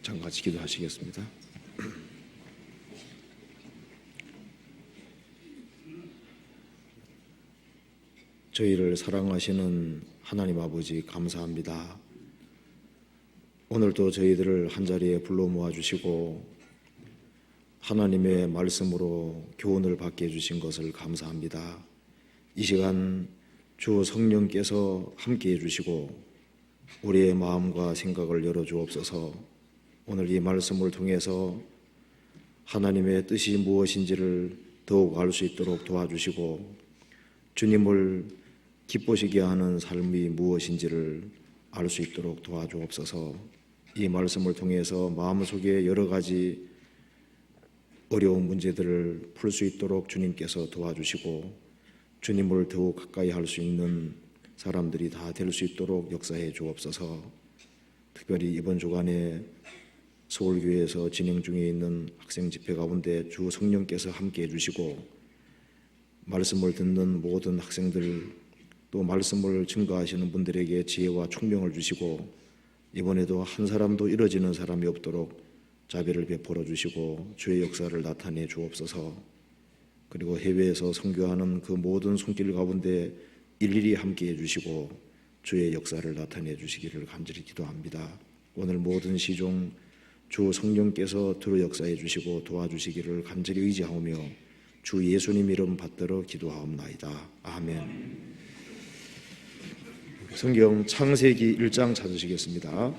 잠깐 같이 기도하시겠습니다. 저희를 사랑하시는 하나님 아버지 감사합니다. 오늘도 저희들을 한자리에 불러 모아주시고 하나님의 말씀으로 교훈을 받게 해주신 것을 감사합니다. 이 시간 주 성령께서 함께 해주시고 우리의 마음과 생각을 열어주옵소서. 오늘 이 말씀을 통해서 하나님의 뜻이 무엇인지를 더욱 알 수 있도록 도와주시고 주님을 기쁘시게 하는 삶이 무엇인지를 알 수 있도록 도와주옵소서. 이 말씀을 통해서 마음속에 여러 가지 어려운 문제들을 풀 수 있도록 주님께서 도와주시고 주님을 더욱 가까이 할 수 있는 사람들이 다 될 수 있도록 역사해 주옵소서. 특별히 이번 주간에 서울교회에서 진행 중에 있는 학생 집회 가운데 주 성령께서 함께 해주시고 말씀을 듣는 모든 학생들 또 말씀을 증거하시는 분들에게 지혜와 총명을 주시고 이번에도 한 사람도 이뤄지는 사람이 없도록 자비를 베풀어 주시고 주의 역사를 나타내 주옵소서. 그리고 해외에서 선교하는 그 모든 손길 가운데 일일이 함께 해주시고 주의 역사를 나타내 주시기를 간절히 기도합니다. 오늘 모든 시종 주 성령께서 두루 역사해 주시고 도와주시기를 간절히 의지하오며 주 예수님 이름 받들어 기도하옵나이다. 아멘. 성경 창세기 1장 찾으시겠습니다.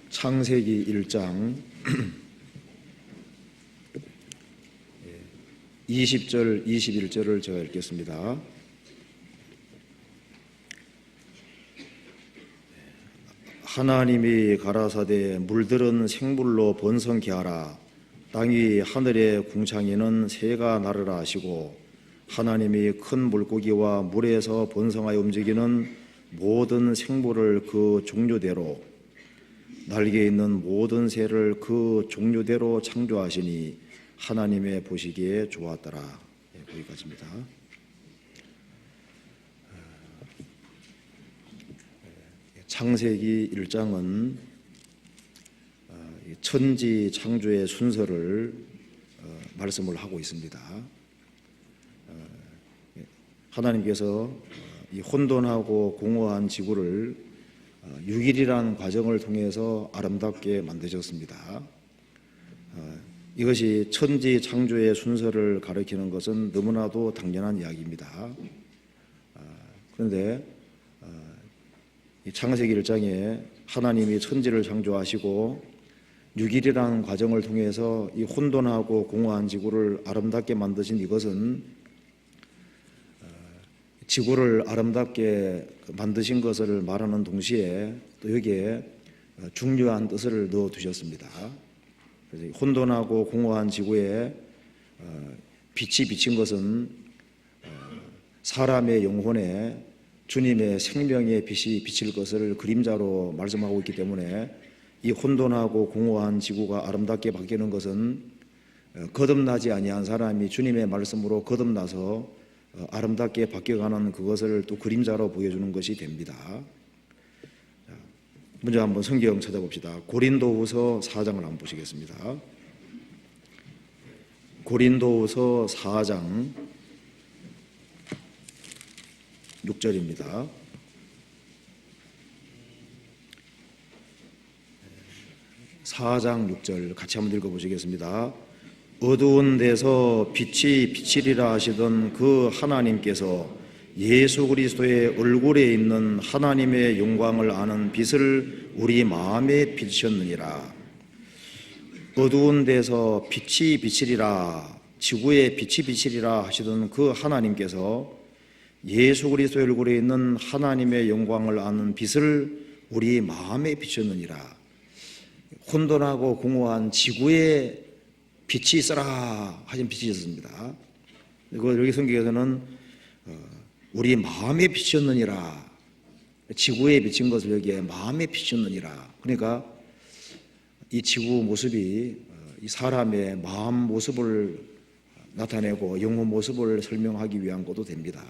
창세기 1장 20절 21절을 제가 읽겠습니다. 하나님이 가라사대 물들은 생물로 번성케 하라. 땅이 하늘의 궁창에는 새가 나르라 하시고 하나님이 큰 물고기와 물에서 번성하여 움직이는 모든 생물을 그 종류대로 날개 있는 모든 새를 그 종류대로 창조하시니 하나님의 보시기에 좋았더라. 거기까지입니다. 창세기 1장은 천지 창조의 순서를 말씀을 하고 있습니다. 하나님께서 이 혼돈하고 공허한 지구를 6일이라는 과정을 통해서 아름답게 만드셨습니다. 이것이 천지 창조의 순서를 가리키는 것은 너무나도 당연한 이야기입니다. 그런데 이 창세기 1장에 하나님이 천지를 창조하시고 6일이라는 과정을 통해서 이 혼돈하고 공허한 지구를 아름답게 만드신 이것은 지구를 아름답게 만드신 것을 말하는 동시에 또 여기에 중요한 뜻을 넣어두셨습니다. 그래서 혼돈하고 공허한 지구에 빛이 비친 것은 사람의 영혼에 주님의 생명의 빛이 비칠 것을 그림자로 말씀하고 있기 때문에 이 혼돈하고 공허한 지구가 아름답게 바뀌는 것은 거듭나지 아니한 사람이 주님의 말씀으로 거듭나서 아름답게 바뀌어가는 그것을 또 그림자로 보여주는 것이 됩니다. 먼저 한번 성경 찾아봅시다. 고린도후서 4장을 한번 보시겠습니다. 고린도후서 4장 6절입니다. 4장 6절 같이 한번 읽어보시겠습니다. 어두운 데서 빛이 비치리라 하시던 그 하나님께서 예수 그리스도의 얼굴에 있는 하나님의 영광을 아는 빛을 우리 마음에 비추셨느니라. 어두운 데서 빛이 비치리라, 지구에 빛이 비치리라 하시던 그 하나님께서 예수 그리스도의 얼굴에 있는 하나님의 영광을 아는 빛을 우리 마음에 비추셨느니라. 혼돈하고 공허한 지구에 빛이 있어라 하신 빛이셨습니다. 그리고 여기 성경에서는 우리 마음에 비추셨느니라, 지구에 비친 것을 여기에 마음에 비추셨느니라. 그러니까 이 지구 모습이 이 사람의 마음 모습을 나타내고 영혼 모습을 설명하기 위한 것도 됩니다.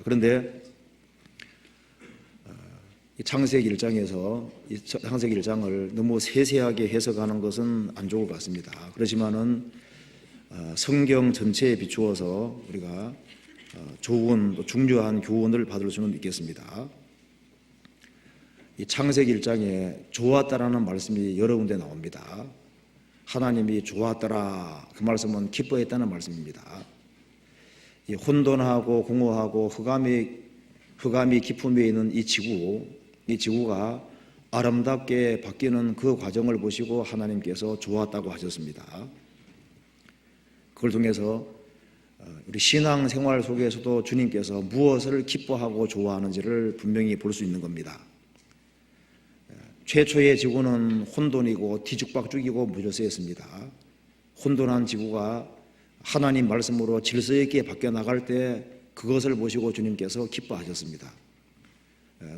그런데 창세기 1장에서 창세기 1장을 너무 세세하게 해석하는 것은 안 좋을 것 같습니다. 그렇지만은 성경 전체에 비추어서 우리가 좋은 또 중요한 교훈을 받을 수는 있겠습니다. 이 창세기 1장에 좋았다라는 말씀이 여러 군데 나옵니다. 하나님이 좋았더라, 그 말씀은 기뻐했다는 말씀입니다. 이 혼돈하고 공허하고 흑암이 깊음에 있는 이 지구가 아름답게 바뀌는 그 과정을 보시고 하나님께서 좋았다고 하셨습니다. 그걸 통해서 우리 신앙생활 속에서도 주님께서 무엇을 기뻐하고 좋아하는지를 분명히 볼 수 있는 겁니다. 최초의 지구는 혼돈이고 뒤죽박죽이고 무질서했습니다. 혼돈한 지구가 하나님 말씀으로 질서 있게 바뀌어 나갈 때 그것을 보시고 주님께서 기뻐하셨습니다.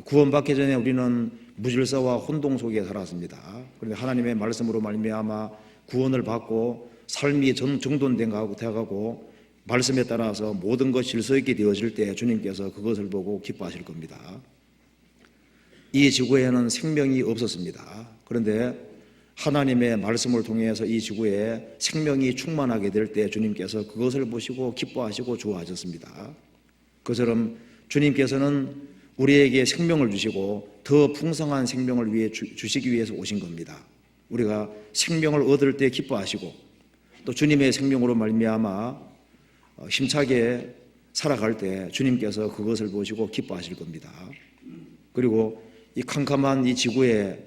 구원받기 전에 우리는 무질서와 혼동 속에 살았습니다. 그런데 하나님의 말씀으로 말미암아 구원을 받고 삶이 정돈된 거하고 되어가고 말씀에 따라서 모든 것이 질서 있게 되어질 때 주님께서 그것을 보고 기뻐하실 겁니다. 이 지구에는 생명이 없었습니다. 그런데 하나님의 말씀을 통해서 이 지구에 생명이 충만하게 될 때 주님께서 그것을 보시고 기뻐하시고 좋아하셨습니다. 그처럼 주님께서는 우리에게 생명을 주시고 더 풍성한 생명을 위해 주시기 위해서 오신 겁니다. 우리가 생명을 얻을 때 기뻐하시고 또 주님의 생명으로 말미암아 힘차게 살아갈 때 주님께서 그것을 보시고 기뻐하실 겁니다. 그리고 이 캄캄한 이 지구에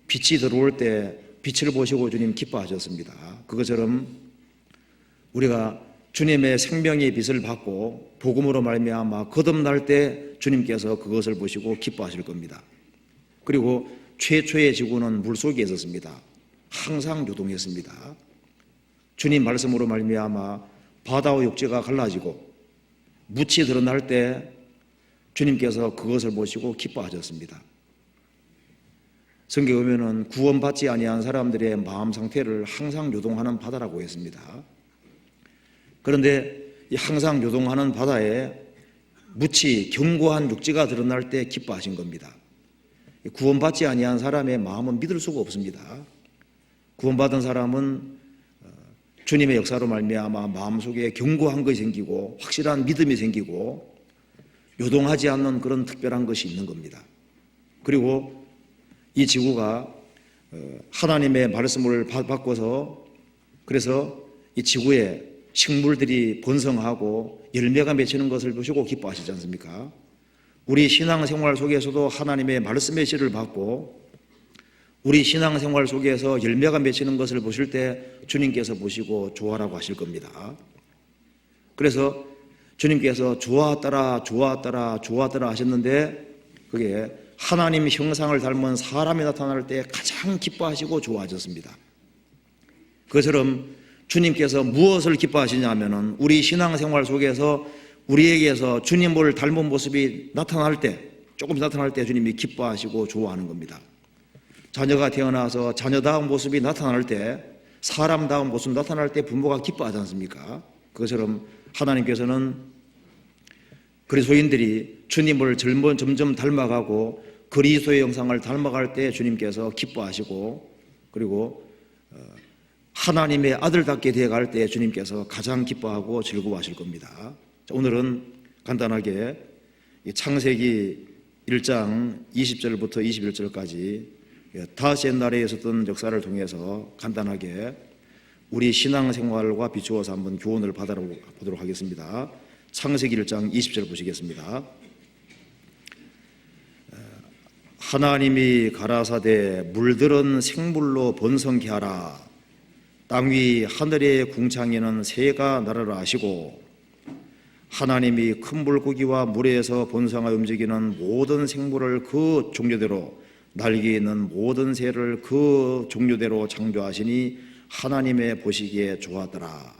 빛이 들어올 때 빛을 보시고 주님 기뻐하셨습니다. 그것처럼 우리가 주님의 생명의 빛을 받고 복음으로 말미암아 거듭날 때 주님께서 그것을 보시고 기뻐하실 겁니다. 그리고 최초의 지구는 물속에 있었습니다. 항상 요동했습니다. 주님 말씀으로 말미암아 바다와 육지가 갈라지고 묻이 드러날 때 주님께서 그것을 보시고 기뻐하셨습니다. 성경에 보면은 구원받지 아니한 사람들의 마음 상태를 항상 요동하는 바다라고 했습니다. 그런데 이 항상 요동하는 바다에 묻이 견고한 육지가 드러날 때 기뻐하신 겁니다. 구원받지 아니한 사람의 마음은 믿을 수가 없습니다. 구원받은 사람은 주님의 역사로 말미암아 마음속에 견고한 것이 생기고 확실한 믿음이 생기고 요동하지 않는 그런 특별한 것이 있는 겁니다. 그리고 이 지구가 하나님의 말씀을 바꿔서 그래서 이 지구에 식물들이 번성하고 열매가 맺히는 것을 보시고 기뻐하시지 않습니까? 우리 신앙생활 속에서도 하나님의 말씀의 씨를 받고 우리 신앙생활 속에서 열매가 맺히는 것을 보실 때 주님께서 보시고 좋아라고 하실 겁니다. 그래서 주님께서 좋았더라 하셨는데 그게 하나님 형상을 닮은 사람이 나타날 때 가장 기뻐하시고 좋아하셨습니다. 그처럼 주님께서 무엇을 기뻐하시냐 하면은 우리 신앙생활 속에서 우리에게서 주님을 닮은 모습이 나타날 때 조금씩 나타날 때 주님이 기뻐하시고 좋아하는 겁니다. 자녀가 태어나서 자녀다운 모습이 나타날 때 사람다운 모습이 나타날 때 부모가 기뻐하지 않습니까? 그것처럼 하나님께서는 그리스도인들이 주님을 점점 닮아가고 그리스도의 형상을 닮아갈 때 주님께서 기뻐하시고 그리고 하나님의 아들답게 되어갈 때 주님께서 가장 기뻐하고 즐거워하실 겁니다. 자, 오늘은 간단하게 창세기 1장 20절부터 21절까지 다시 옛날에 있었던 역사를 통해서 간단하게 우리 신앙생활과 비추어서 한번 교훈을 받아보도록 하겠습니다. 창세기 1장 20절 보시겠습니다. 하나님이 가라사대 물들은 생물로 번성케 하라. 땅 위 하늘의 궁창에는 새가 날아라 하시고 하나님이 큰 물고기와 물에서 번성하여 움직이는 모든 생물을 그 종류대로 날개 있는 모든 새를 그 종류대로 창조하시니 하나님의 보시기에 좋았더라.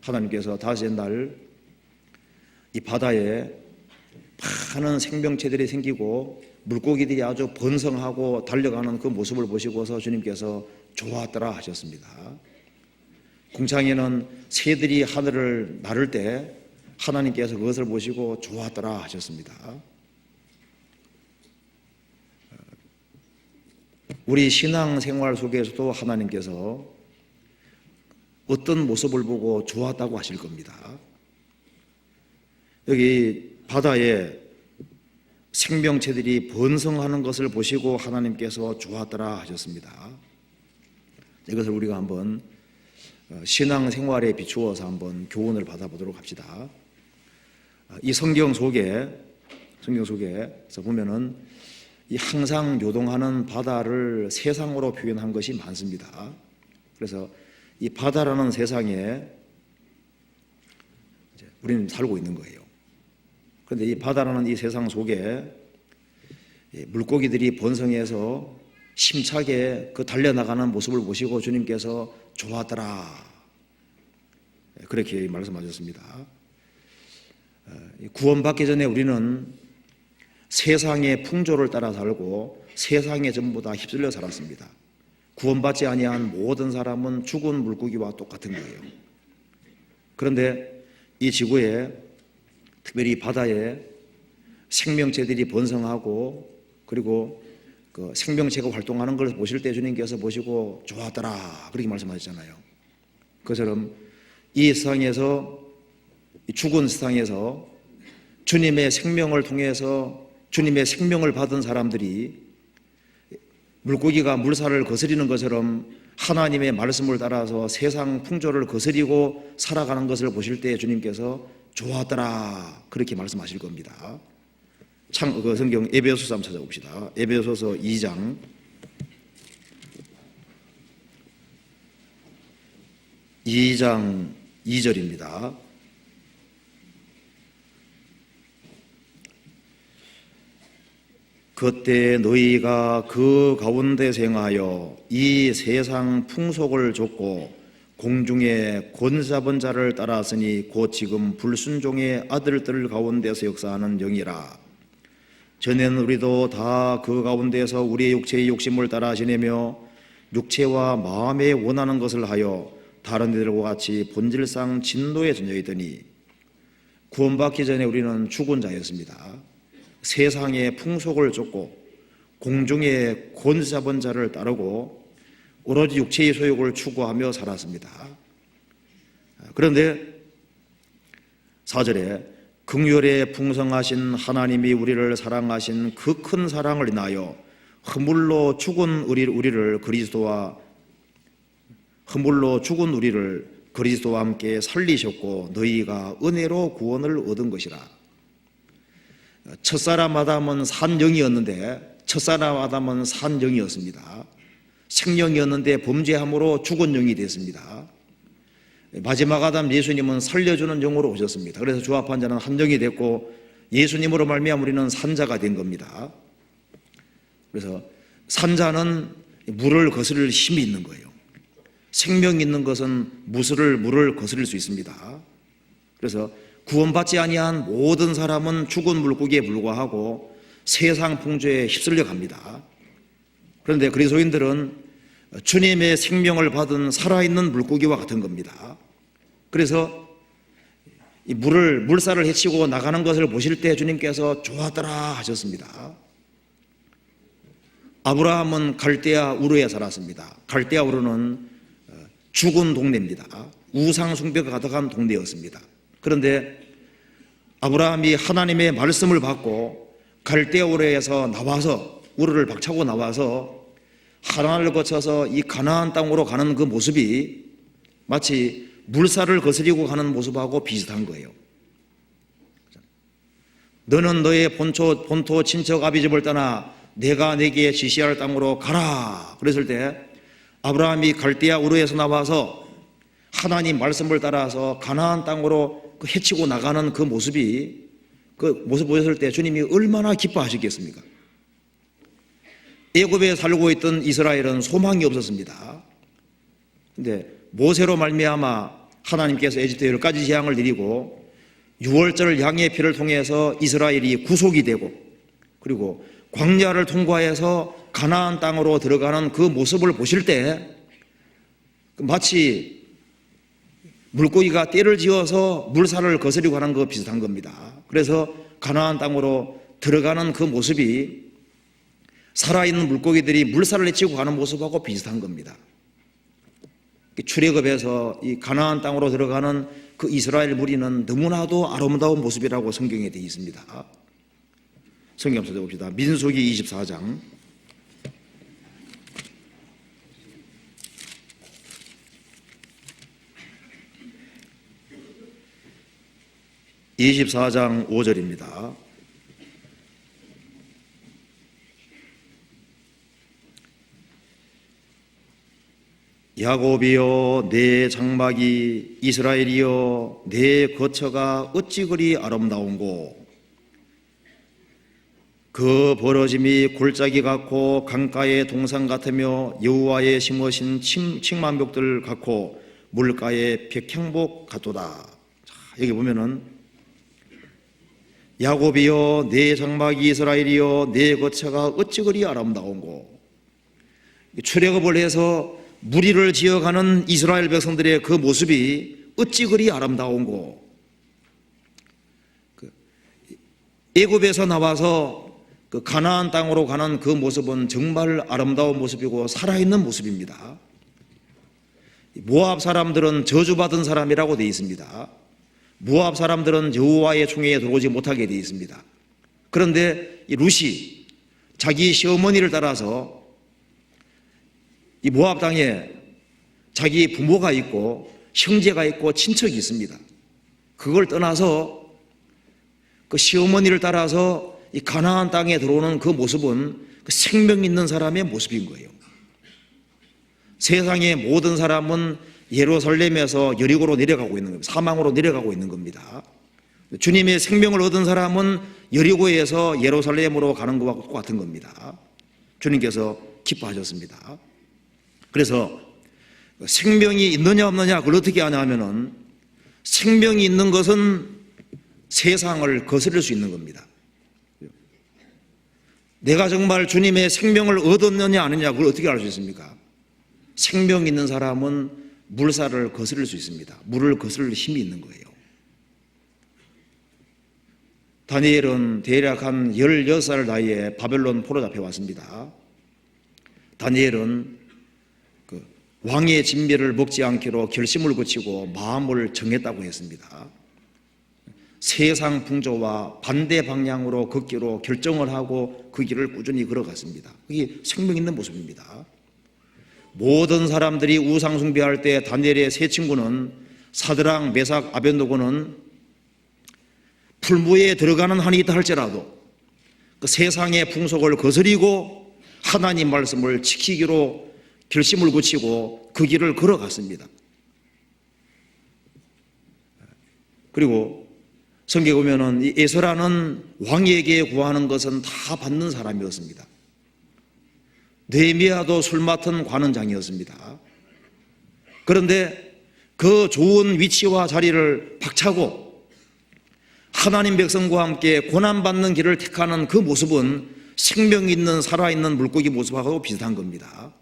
하나님께서 다시 옛날 이 바다에 많은 생명체들이 생기고 물고기들이 아주 번성하고 달려가는 그 모습을 보시고서 주님께서 좋았더라 하셨습니다. 궁창에는 새들이 하늘을 나를 때 하나님께서 그것을 보시고 좋았더라 하셨습니다. 우리 신앙생활 속에서도 하나님께서 어떤 모습을 보고 좋았다고 하실 겁니다. 여기 바다에 생명체들이 번성하는 것을 보시고 하나님께서 좋았더라 하셨습니다. 이것을 우리가 한번 신앙생활에 비추어서 한번 교훈을 받아보도록 합시다. 이 성경 속에서 보면은 이 항상 요동하는 바다를 세상으로 표현한 것이 많습니다. 그래서 이 바다라는 세상에 우리는 살고 있는 거예요. 그런데 이 바다라는 이 세상 속에 물고기들이 번성해서 힘차게 그 달려나가는 모습을 보시고 주님께서 좋았더라 그렇게 말씀하셨습니다. 구원받기 전에 우리는 세상의 풍조를 따라 살고 세상에 전부 다 휩쓸려 살았습니다. 구원받지 아니한 모든 사람은 죽은 물고기와 똑같은 거예요. 그런데 이 지구에 특별히 바다에 생명체들이 번성하고 그리고 그 생명체가 활동하는 것을 보실 때 주님께서 보시고 좋았더라 그렇게 말씀하셨잖아요. 그처럼 이 세상에서 죽은 세상에서 주님의 생명을 통해서 주님의 생명을 받은 사람들이 물고기가 물살을 거스리는 것처럼 하나님의 말씀을 따라서 세상 풍조를 거스리고 살아가는 것을 보실 때 주님께서 좋았더라 그렇게 말씀하실 겁니다. 그 성경 에베소서 한번 찾아봅시다. 에베소서 2장 2절입니다. 그때 너희가 그 가운데 생하여 이 세상 풍속을 좇고 공중에 권세잡은 자를 따랐으니 곧 지금 불순종의 아들들 가운데서 역사하는 영이라. 전에는 우리도 다 그 가운데서 우리의 육체의 욕심을 따라 지내며 육체와 마음에 원하는 것을 하여 다른 이들과 같이 본질상 진노에 젖어있더니 구원받기 전에 우리는 죽은 자였습니다. 세상의 풍속을 좇고 공중의 권세잡은 자를 따르고 오로지 육체의 소욕을 추구하며 살았습니다. 그런데 4절에 긍휼에 풍성하신 하나님이 우리를 사랑하신 그 큰 사랑을 인하여 허물로 죽은 우리를 그리스도와 함께 살리셨고 너희가 은혜로 구원을 얻은 것이라. 첫사람 아담은 산영이었는데 생명이었는데 범죄함으로 죽은 영이 됐습니다. 마지막 아담 예수님은 살려주는 영으로 오셨습니다. 그래서 주 앞한 자는 한 영이 됐고 예수님으로 말미암아 우리는 산자가 된 겁니다. 그래서 산자는 물을 거스를 힘이 있는 거예요. 생명이 있는 것은 물을 거스릴 수 있습니다. 그래서 구원받지 아니한 모든 사람은 죽은 물고기에 불과하고 세상 풍조에 휩쓸려 갑니다. 그런데 그리스도인들은 주님의 생명을 받은 살아있는 물고기와 같은 겁니다. 그래서 이 물살을 헤치고 나가는 것을 보실 때 주님께서 좋았더라 하셨습니다. 아브라함은 갈대아 우르에 살았습니다. 갈대아 우르는 죽은 동네입니다. 우상 숭배가 가득한 동네였습니다. 그런데 아브라함이 하나님의 말씀을 받고 갈대아 우르에서 나와서 우르를 박차고 나와서 하란을 거쳐서 이 가나안 땅으로 가는 그 모습이 마치 물살을 거스리고 가는 모습하고 비슷한 거예요. 너는 너의 본토 친척 아비집을 떠나 내가 내게 지시할 땅으로 가라 그랬을 때 아브라함이 갈대아 우르에서 나와서 하나님 말씀을 따라서 가나안 땅으로 헤치고 나가는 그 모습 보셨을 때 주님이 얼마나 기뻐하셨겠습니까? 애굽에 살고 있던 이스라엘은 소망이 없었습니다. 근데 모세로 말미암아 하나님께서 에집트에 10가지 재앙을 내리고 6월절 양의 피를 통해서 이스라엘이 구속이 되고 그리고 광야를 통과해서 가나안 땅으로 들어가는 그 모습을 보실 때 마치 물고기가 떼를 지어서 물살을 거스리고 가는 거 비슷한 겁니다. 그래서 가나안 땅으로 들어가는 그 모습이 살아있는 물고기들이 물살을 헤치고 가는 모습하고 비슷한 겁니다. 출애굽에서 이 가나안 땅으로 들어가는 그 이스라엘 무리는 너무나도 아름다운 모습이라고 성경에 되어 있습니다. 성경 찾아봅시다. 민수기 24장 24장 5절입니다. 야곱이여 내 장막이, 이스라엘이여 내 거처가 어찌 그리 아름다운고, 그 벌어짐이 골짜기 같고 강가의 동산 같으며 여호와의 심으신 칙만벽들 같고 물가의 백향목 같도다. 자, 여기 보면은 야곱이여 내 장막이, 이스라엘이여 내 거처가 어찌 그리 아름다운고, 출애굽을 해서 무리를 지어가는 이스라엘 백성들의 그 모습이 어찌 그리 아름다운고, 애굽에서 나와서 그 가나안 땅으로 가는 그 모습은 정말 아름다운 모습이고 살아있는 모습입니다. 모압 사람들은 저주받은 사람이라고 되어 있습니다. 모압 사람들은 여호와의 총회에 들어오지 못하게 되어 있습니다. 그런데 이 룻이 자기 시어머니를 따라서 이 모압 땅에 자기 부모가 있고 형제가 있고 친척이 있습니다. 그걸 떠나서 그 시어머니를 따라서 이 가나안 땅에 들어오는 그 모습은 그 생명 있는 사람의 모습인 거예요. 세상의 모든 사람은 예루살렘에서 여리고로 내려가고 있는 겁니다. 사망으로 내려가고 있는 겁니다. 주님의 생명을 얻은 사람은 여리고에서 예루살렘으로 가는 것과 똑같은 겁니다. 주님께서 기뻐하셨습니다. 그래서 생명이 있느냐 없느냐 그걸 어떻게 하냐 하면은, 생명이 있는 것은 세상을 거스릴 수 있는 겁니다. 내가 정말 주님의 생명을 얻었느냐 아니냐 그걸 어떻게 알 수 있습니까? 생명 있는 사람은 물살을 거스릴 수 있습니다. 물을 거스릴 힘이 있는 거예요. 다니엘은 대략 한 16살 나이에 바벨론 포로 잡혀왔습니다. 다니엘은 그 왕의 진미를 먹지 않기로 결심을 굳히고 마음을 정했다고 했습니다. 세상 풍조와 반대 방향으로 걷기로 결정을 하고 그 길을 꾸준히 걸어갔습니다. 그게 생명 있는 모습입니다. 모든 사람들이 우상 숭배할 때 다니엘의 세 친구는, 사드락, 메삭, 아벳느고는 풀무에 들어가는 한이 있다 할지라도 그 세상의 풍속을 거스리고 하나님 말씀을 지키기로 결심을 굳히고 그 길을 걸어갔습니다. 그리고 성경에 보면은 이 에스라는 왕에게 구하는 것은 다 받는 사람이었습니다. 느헤미야도 술 맡은 관원장이었습니다. 그런데 그 좋은 위치와 자리를 박차고 하나님 백성과 함께 고난받는 길을 택하는 그 모습은 생명 있는 살아있는 물고기 모습하고 비슷한 겁니다.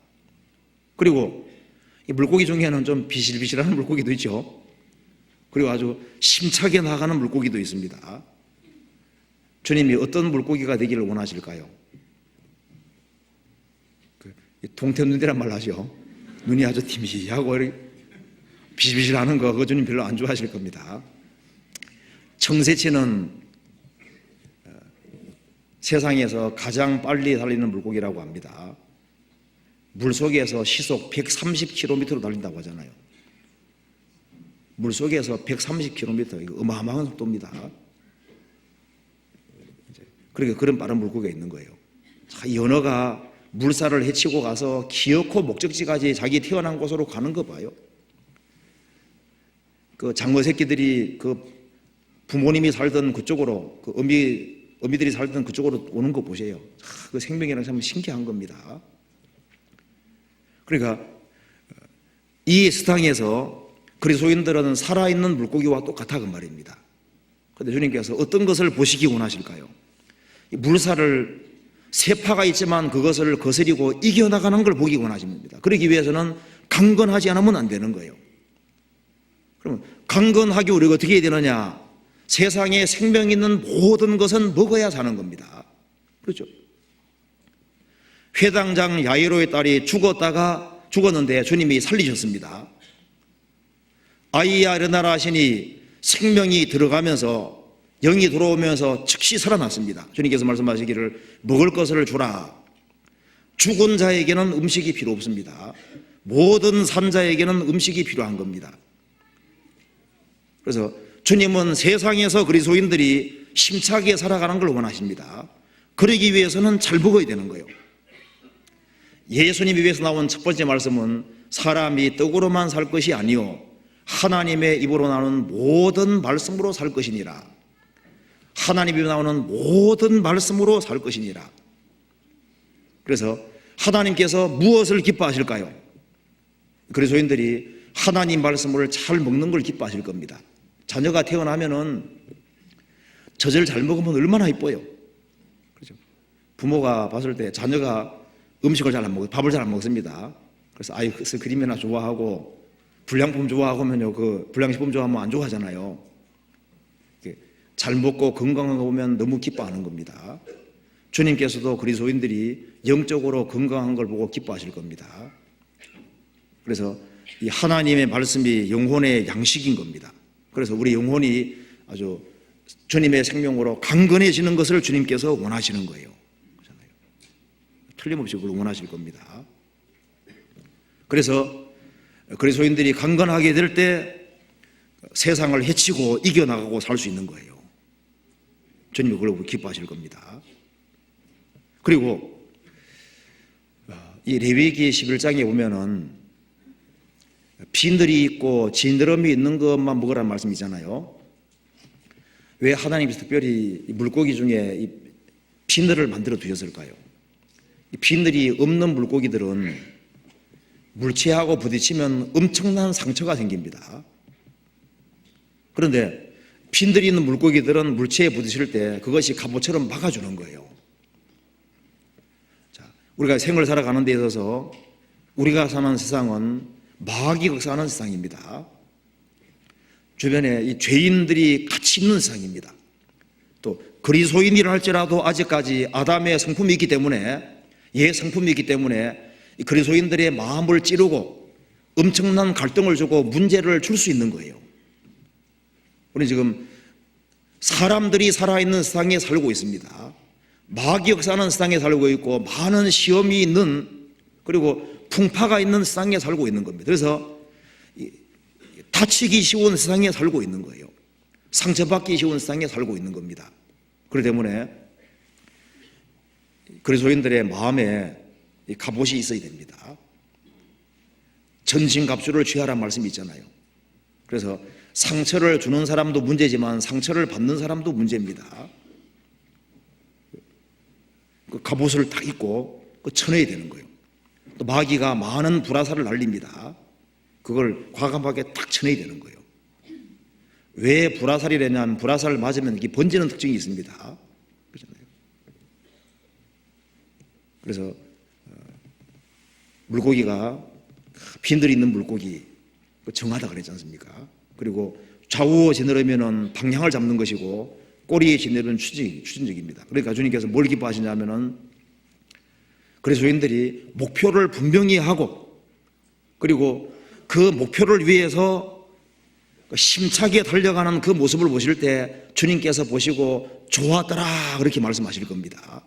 그리고 이 물고기 중에는 좀 비실비실한 물고기도 있죠. 그리고 아주 심차게 나가는 물고기도 있습니다. 주님이 어떤 물고기가 되기를 원하실까요? 동태눈이란 말 하죠. 눈이 아주 팀시하고 비실비실하는 거, 그거 주님 별로 안 좋아하실 겁니다. 청새치는 세상에서 가장 빨리 달리는 물고기라고 합니다. 물속에서 시속 130km로 달린다고 하잖아요. 물속에서 130km, 이거 어마어마한 속도입니다. 그러니까 그런 빠른 물고기가 있는 거예요. 이 연어가 물살을 헤치고 가서 기어코 목적지까지 자기 태어난 곳으로 가는 거 봐요. 그 장어 새끼들이 그 부모님이 살던 그쪽으로, 그 어미들이 살던 그쪽으로 오는 거 보세요. 그 생명이라는 참 신기한 겁니다. 그러니까 이 세상에서 그리스도인들은 살아있는 물고기와 똑같아 그 말입니다. 그런데 주님께서 어떤 것을 보시기 원하실까요? 물살을 세파가 있지만 그것을 거스리고 이겨나가는 걸 보기 원하십니다. 그러기 위해서는 강건하지 않으면 안 되는 거예요. 그러면 강건하게 우리가 어떻게 해야 되느냐? 세상에 생명 있는 모든 것은 먹어야 사는 겁니다. 그렇죠? 회당장 야이로의 딸이 죽었는데 주님이 살리셨습니다. 아이야 일어나라 하시니 생명이 들어가면서 영이 들어오면서 즉시 살아났습니다. 주님께서 말씀하시기를 먹을 것을 주라. 죽은 자에게는 음식이 필요 없습니다. 모든 산 자에게는 음식이 필요한 겁니다. 그래서 주님은 세상에서 그리스도인들이 힘차게 살아가는 걸 원하십니다. 그러기 위해서는 잘 먹어야 되는 거예요. 예수님 입에서 나온 첫 번째 말씀은 사람이 떡으로만 살 것이 아니요 하나님의 입으로 나오는 모든 말씀으로 살 것이니라. 하나님 입에 나오는 모든 말씀으로 살 것이니라. 그래서 하나님께서 무엇을 기뻐하실까요? 그리스도인들이 하나님 말씀을 잘 먹는 걸 기뻐하실 겁니다. 자녀가 태어나면은 젖을 잘 먹으면 얼마나 이뻐요. 그렇죠? 부모가 봤을 때 자녀가 음식을 잘 안 먹어요. 밥을 잘 안 먹습니다. 그래서 아이스크림이나 좋아하고 불량품 좋아하면요, 그 불량식품 좋아하면 안 좋아하잖아요. 잘 먹고 건강한 거 보면 너무 기뻐하는 겁니다. 주님께서도 그리스도인들이 영적으로 건강한 걸 보고 기뻐하실 겁니다. 그래서 이 하나님의 말씀이 영혼의 양식인 겁니다. 그래서 우리 영혼이 아주 주님의 생명으로 강건해지는 것을 주님께서 원하시는 거예요. 그렇잖아요. 틀림없이 그걸 원하실 겁니다. 그래서 그리스도인들이 강건하게 될 때 세상을 해치고 이겨나가고 살 수 있는 거예요. 주님이 그걸 기뻐하실 겁니다. 그리고 이 레위기 11장에 보면은 빈들이 있고 진드러미 있는 것만 먹으라는 말씀이 있잖아요. 왜 하나님께서 특별히 물고기 중에 이 빈들을 만들어 두셨을까요? 이 빈들이 없는 물고기들은 물체하고 부딪히면 엄청난 상처가 생깁니다. 그런데 빈들이 있는 물고기들은 물체에 부딪힐 때 그것이 갑옷처럼 막아주는 거예요. 자, 우리가 생을 살아가는 데 있어서 우리가 사는 세상은 마귀가 사는 세상입니다. 주변에 이 죄인들이 같이 있는 세상입니다. 또 그리스도인이라 할지라도 아직까지 아담의 성품이 있기 때문에 성품이 있기 때문에 그리스도인들의 마음을 찌르고 엄청난 갈등을 주고 문제를 줄 수 있는 거예요. 우리 지금 사람들이 살아있는 세상에 살고 있습니다. 마귀 역사하는 세상에 살고 있고 많은 시험이 있는 그리고 풍파가 있는 세상에 살고 있는 겁니다. 그래서 다치기 쉬운 세상에 살고 있는 거예요. 상처받기 쉬운 세상에 살고 있는 겁니다. 그렇기 때문에 그리스도인들의 마음에 갑옷이 있어야 됩니다. 전신갑주를 취하라는 말씀이 있잖아요. 그래서 상처를 주는 사람도 문제지만 상처를 받는 사람도 문제입니다. 그 갑옷을 딱 입고 쳐내야 되는 거예요. 또 마귀가 많은 불화살을 날립니다. 그걸 과감하게 딱 쳐내야 되는 거예요. 왜 불화살이라냐면 불화살을 맞으면 이게 번지는 특징이 있습니다. 그렇잖아요. 그래서 물고기가 빈들이 있는 물고기 정하다 그랬지 않습니까? 그리고 좌우에 지느러면은 방향을 잡는 것이고 꼬리에 지느러면 추진적입니다. 그러니까 주님께서 뭘 기뻐하시냐면은 그리스도인들이 목표를 분명히 하고 그리고 그 목표를 위해서 힘차게 달려가는 그 모습을 보실 때 주님께서 보시고 좋았더라 그렇게 말씀하실 겁니다.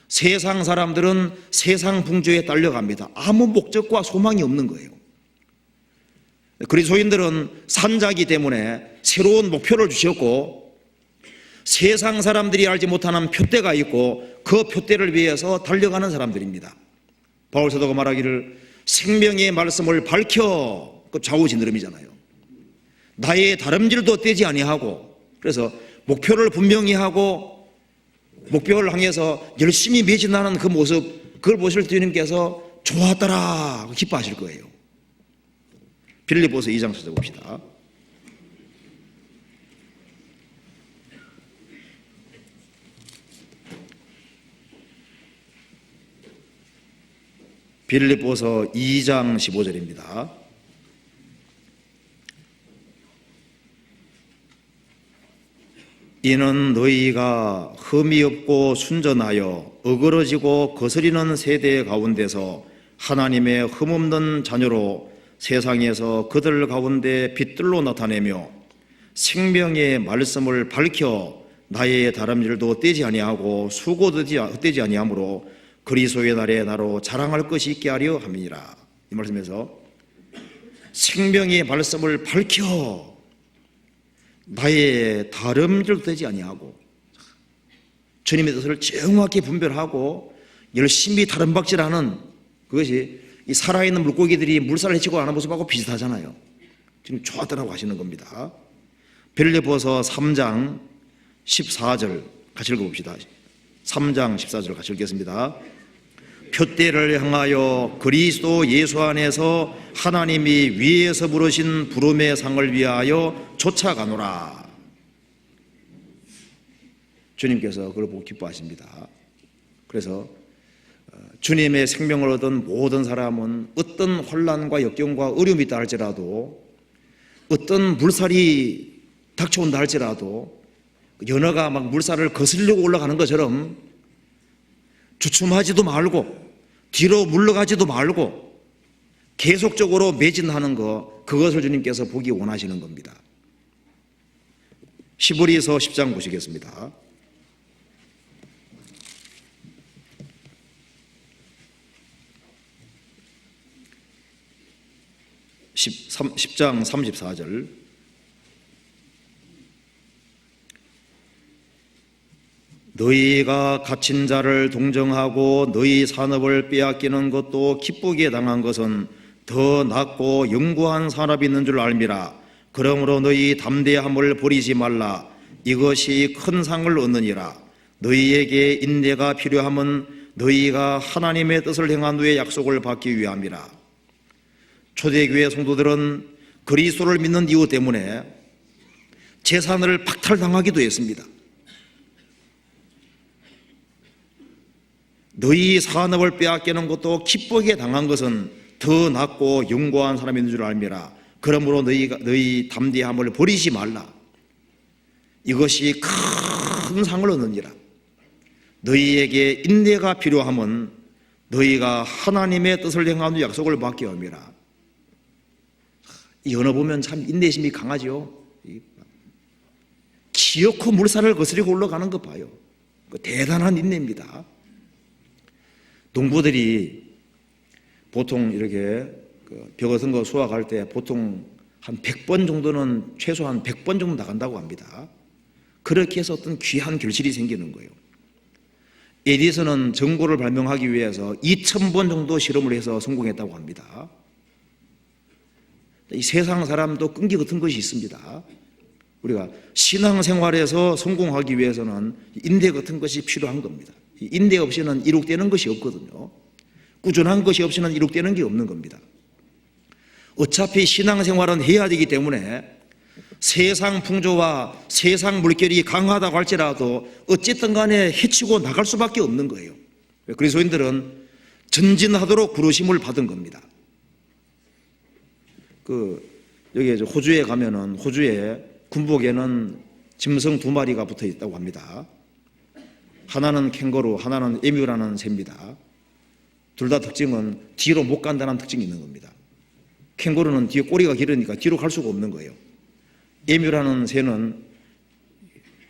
세상 사람들은 세상 풍조에 딸려갑니다. 아무 목적과 소망이 없는 거예요. 그리스도인들은 산자이기 때문에 새로운 목표를 주셨고 세상 사람들이 알지 못하는 표대가 있고 그 표대를 위해서 달려가는 사람들입니다. 바울 사도가 말하기를 생명의 말씀을 밝혀 그 좌우지느러미잖아요. 나의 다름질도 떼지 아니하고 그래서 목표를 분명히 하고 목표를 향해서 열심히 매진하는 그 모습 그걸 보실 때 주님께서 좋았더라 기뻐하실 거예요. 빌립보서 2장 찾아봅시다. 빌립보서 2장 15절입니다. 이는 너희가 흠이 없고 순전하여 어그러지고 거스리는 세대 가운데서 하나님의 흠없는 자녀로 세상에서 그들 가운데 빛들로 나타내며 생명의 말씀을 밝혀 나의 다름질도 떼지 아니하고 수고도 떼지 아니하므로 그리스도의 날에 나로 자랑할 것이 있게 하려 함이니라. 이 말씀에서 생명의 말씀을 밝혀 나의 다름질도 떼지 아니하고 주님의 뜻을 정확히 분별하고 열심히 다름박질하는 그것이 이 살아있는 물고기들이 물살을 헤치고 하는 모습하고 비슷하잖아요. 지금 좋았다라고 하시는 겁니다. 빌립보서 3장 14절 같이 읽어봅시다. 3장 14절 같이 읽겠습니다. 표대를 향하여 그리스도 예수 안에서 하나님이 위에서 부르신 부름의 상을 위하여 쫓아가노라. 주님께서 그걸 보고 기뻐하십니다. 그래서 주님의 생명을 얻은 모든 사람은 어떤 혼란과 역경과 어려움이 있다 할지라도 어떤 물살이 닥쳐온다 할지라도 연어가 막 물살을 거슬려고 올라가는 것처럼 주춤하지도 말고 뒤로 물러가지도 말고 계속적으로 매진하는 것, 그것을 주님께서 보기 원하시는 겁니다. 히브리서 10장 보시겠습니다. 10장 34절. 너희가 갇힌 자를 동정하고 너희 산업을 빼앗기는 것도 기쁘게 당한 것은 더 낫고 영구한 산업이 있는 줄 알미라. 그러므로 너희 담대함을 버리지 말라. 이것이 큰 상을 얻느니라. 너희에게 인내가 필요함은 너희가 하나님의 뜻을 행한 후에 약속을 받기 위함이라. 초대교회 성도들은 그리스도를 믿는 이유 때문에 재산을 박탈당하기도 했습니다. 너희 산업을 빼앗기는 것도 기쁘게 당한 것은 더 낫고 영고한 사람이 있는 줄 알미라. 그러므로 너희 담대함을 버리지 말라. 이것이 큰 상을 얻느니라. 너희에게 인내가 필요함은 너희가 하나님의 뜻을 행한 후 약속을 받게 함이라. 이 언어 보면 참 인내심이 강하죠. 기어코 물살을 거스리고 올라가는 것 봐요. 대단한 인내입니다. 농부들이 보통 이렇게 벼 같은 거 수확할 때 보통 한 100번 정도는 최소한 100번 정도 나간다고 합니다. 그렇게 해서 어떤 귀한 결실이 생기는 거예요. 에디슨은 전구를 발명하기 위해서 2000번 정도 실험을 해서 성공했다고 합니다. 이 세상 사람도 끈기 같은 것이 있습니다. 우리가 신앙생활에서 성공하기 위해서는 인내 같은 것이 필요한 겁니다. 인내 없이는 이룩되는 것이 없거든요. 꾸준한 것이 없이는 이룩되는 게 없는 겁니다. 어차피 신앙생활은 해야 되기 때문에 세상 풍조와 세상 물결이 강하다고 할지라도 어쨌든 간에 헤치고 나갈 수밖에 없는 거예요. 그리스도인들은 전진하도록 부르심을 받은 겁니다. 여기 호주에 가면은 호주에 군복에는 짐승 2마리가 붙어 있다고 합니다. 하나는 캥거루, 하나는 에뮤라는 새입니다. 둘 다 특징은 뒤로 못 간다는 특징이 있는 겁니다. 캥거루는 뒤에 꼬리가 길으니까 뒤로 갈 수가 없는 거예요. 에뮤라는 새는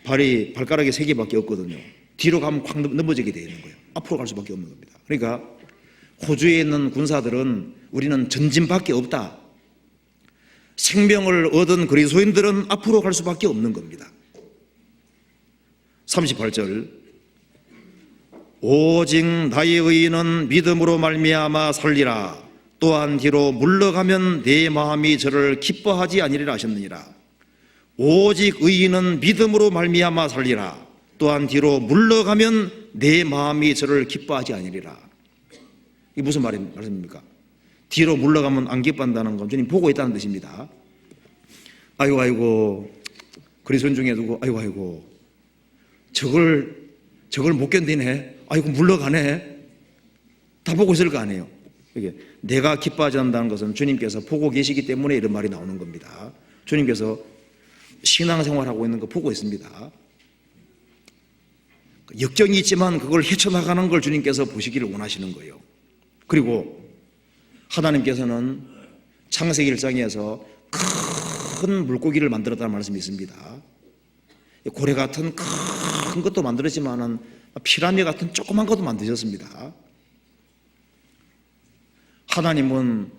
발가락이 3개밖에 없거든요. 뒤로 가면 확 넘어지게 되어 있는 거예요. 앞으로 갈 수밖에 없는 겁니다. 그러니까 호주에 있는 군사들은 우리는 전진밖에 없다. 생명을 얻은 그리스도인들은 앞으로 갈 수밖에 없는 겁니다. 38절. 오직 나의 의인은 믿음으로 말미암아 살리라. 또한 뒤로 물러가면 내 마음이 저를 기뻐하지 아니리라 하셨느니라. 오직 의인은 믿음으로 말미암아 살리라. 또한 뒤로 물러가면 내 마음이 저를 기뻐하지 아니리라. 이게 무슨 말씀입니까? 뒤로 물러가면 안 기뻐한다는 건 주님 보고 있다는 뜻입니다. 아이고 그리스도인 중에 누구 아이고 저걸 못 견디네. 아이고 물러가네. 다 보고 있을 거 아니에요. 이게 내가 기뻐하지 않는다는 것은 주님께서 보고 계시기 때문에 이런 말이 나오는 겁니다. 주님께서 신앙생활하고 있는 거 보고 있습니다. 역경이 있지만 그걸 헤쳐나가는 걸 주님께서 보시기를 원하시는 거예요. 그리고 하나님께서는 창세기 1장에서 큰 물고기를 만들었다는 말씀이 있습니다. 고래 같은 큰 것도 만들었지만은 피라미 같은 조그만 것도 만드셨습니다. 하나님은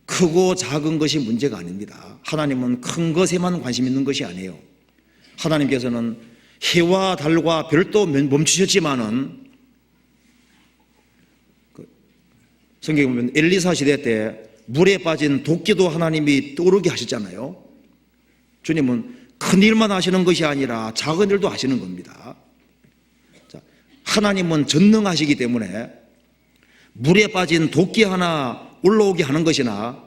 크고 작은 것이 문제가 아닙니다. 하나님은 큰 것에만 관심 있는 것이 아니에요. 하나님께서는 해와 달과 별도 멈추셨지만은 성경에 보면 엘리사 시대 때 물에 빠진 도끼도 하나님이 떠오르게 하셨잖아요. 주님은 큰 일만 하시는 것이 아니라 작은 일도 하시는 겁니다. 하나님은 전능하시기 때문에 물에 빠진 도끼 하나 올라오게 하는 것이나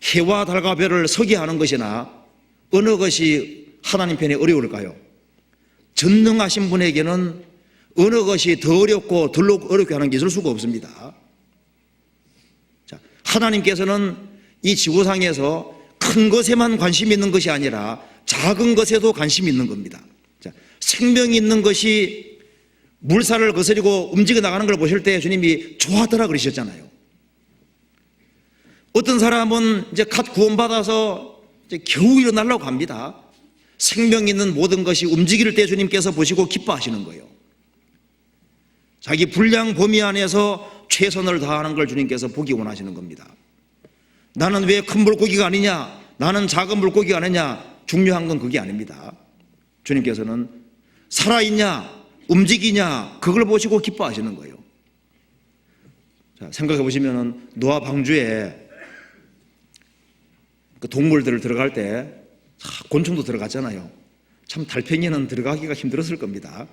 해와 달과 별을 서게 하는 것이나 어느 것이 하나님 편에 어려울까요? 전능하신 분에게는 어느 것이 더 어렵고 덜 어렵게 하는 게 있을 수가 없습니다. 자, 하나님께서는 이 지구상에서 큰 것에만 관심이 있는 것이 아니라 작은 것에도 관심이 있는 겁니다. 자, 생명이 있는 것이 물살을 거스리고 움직여 나가는 걸 보실 때 주님이 좋아하더라 그러셨잖아요. 어떤 사람은 이제 갓 구원받아서 이제 겨우 일어나려고 합니다. 생명 있는 모든 것이 움직일 때 주님께서 보시고 기뻐하시는 거예요. 자기 분량 범위 안에서 최선을 다하는 걸 주님께서 보기 원하시는 겁니다. 나는 왜 큰 물고기가 아니냐, 나는 작은 물고기가 아니냐, 중요한 건 그게 아닙니다. 주님께서는 살아있냐 움직이냐 그걸 보시고 기뻐하시는 거예요. 자, 생각해 보시면 노아 방주에 그 동물들 들어갈 때 곤충도 들어갔잖아요. 참 달팽이는 들어가기가 힘들었을 겁니다.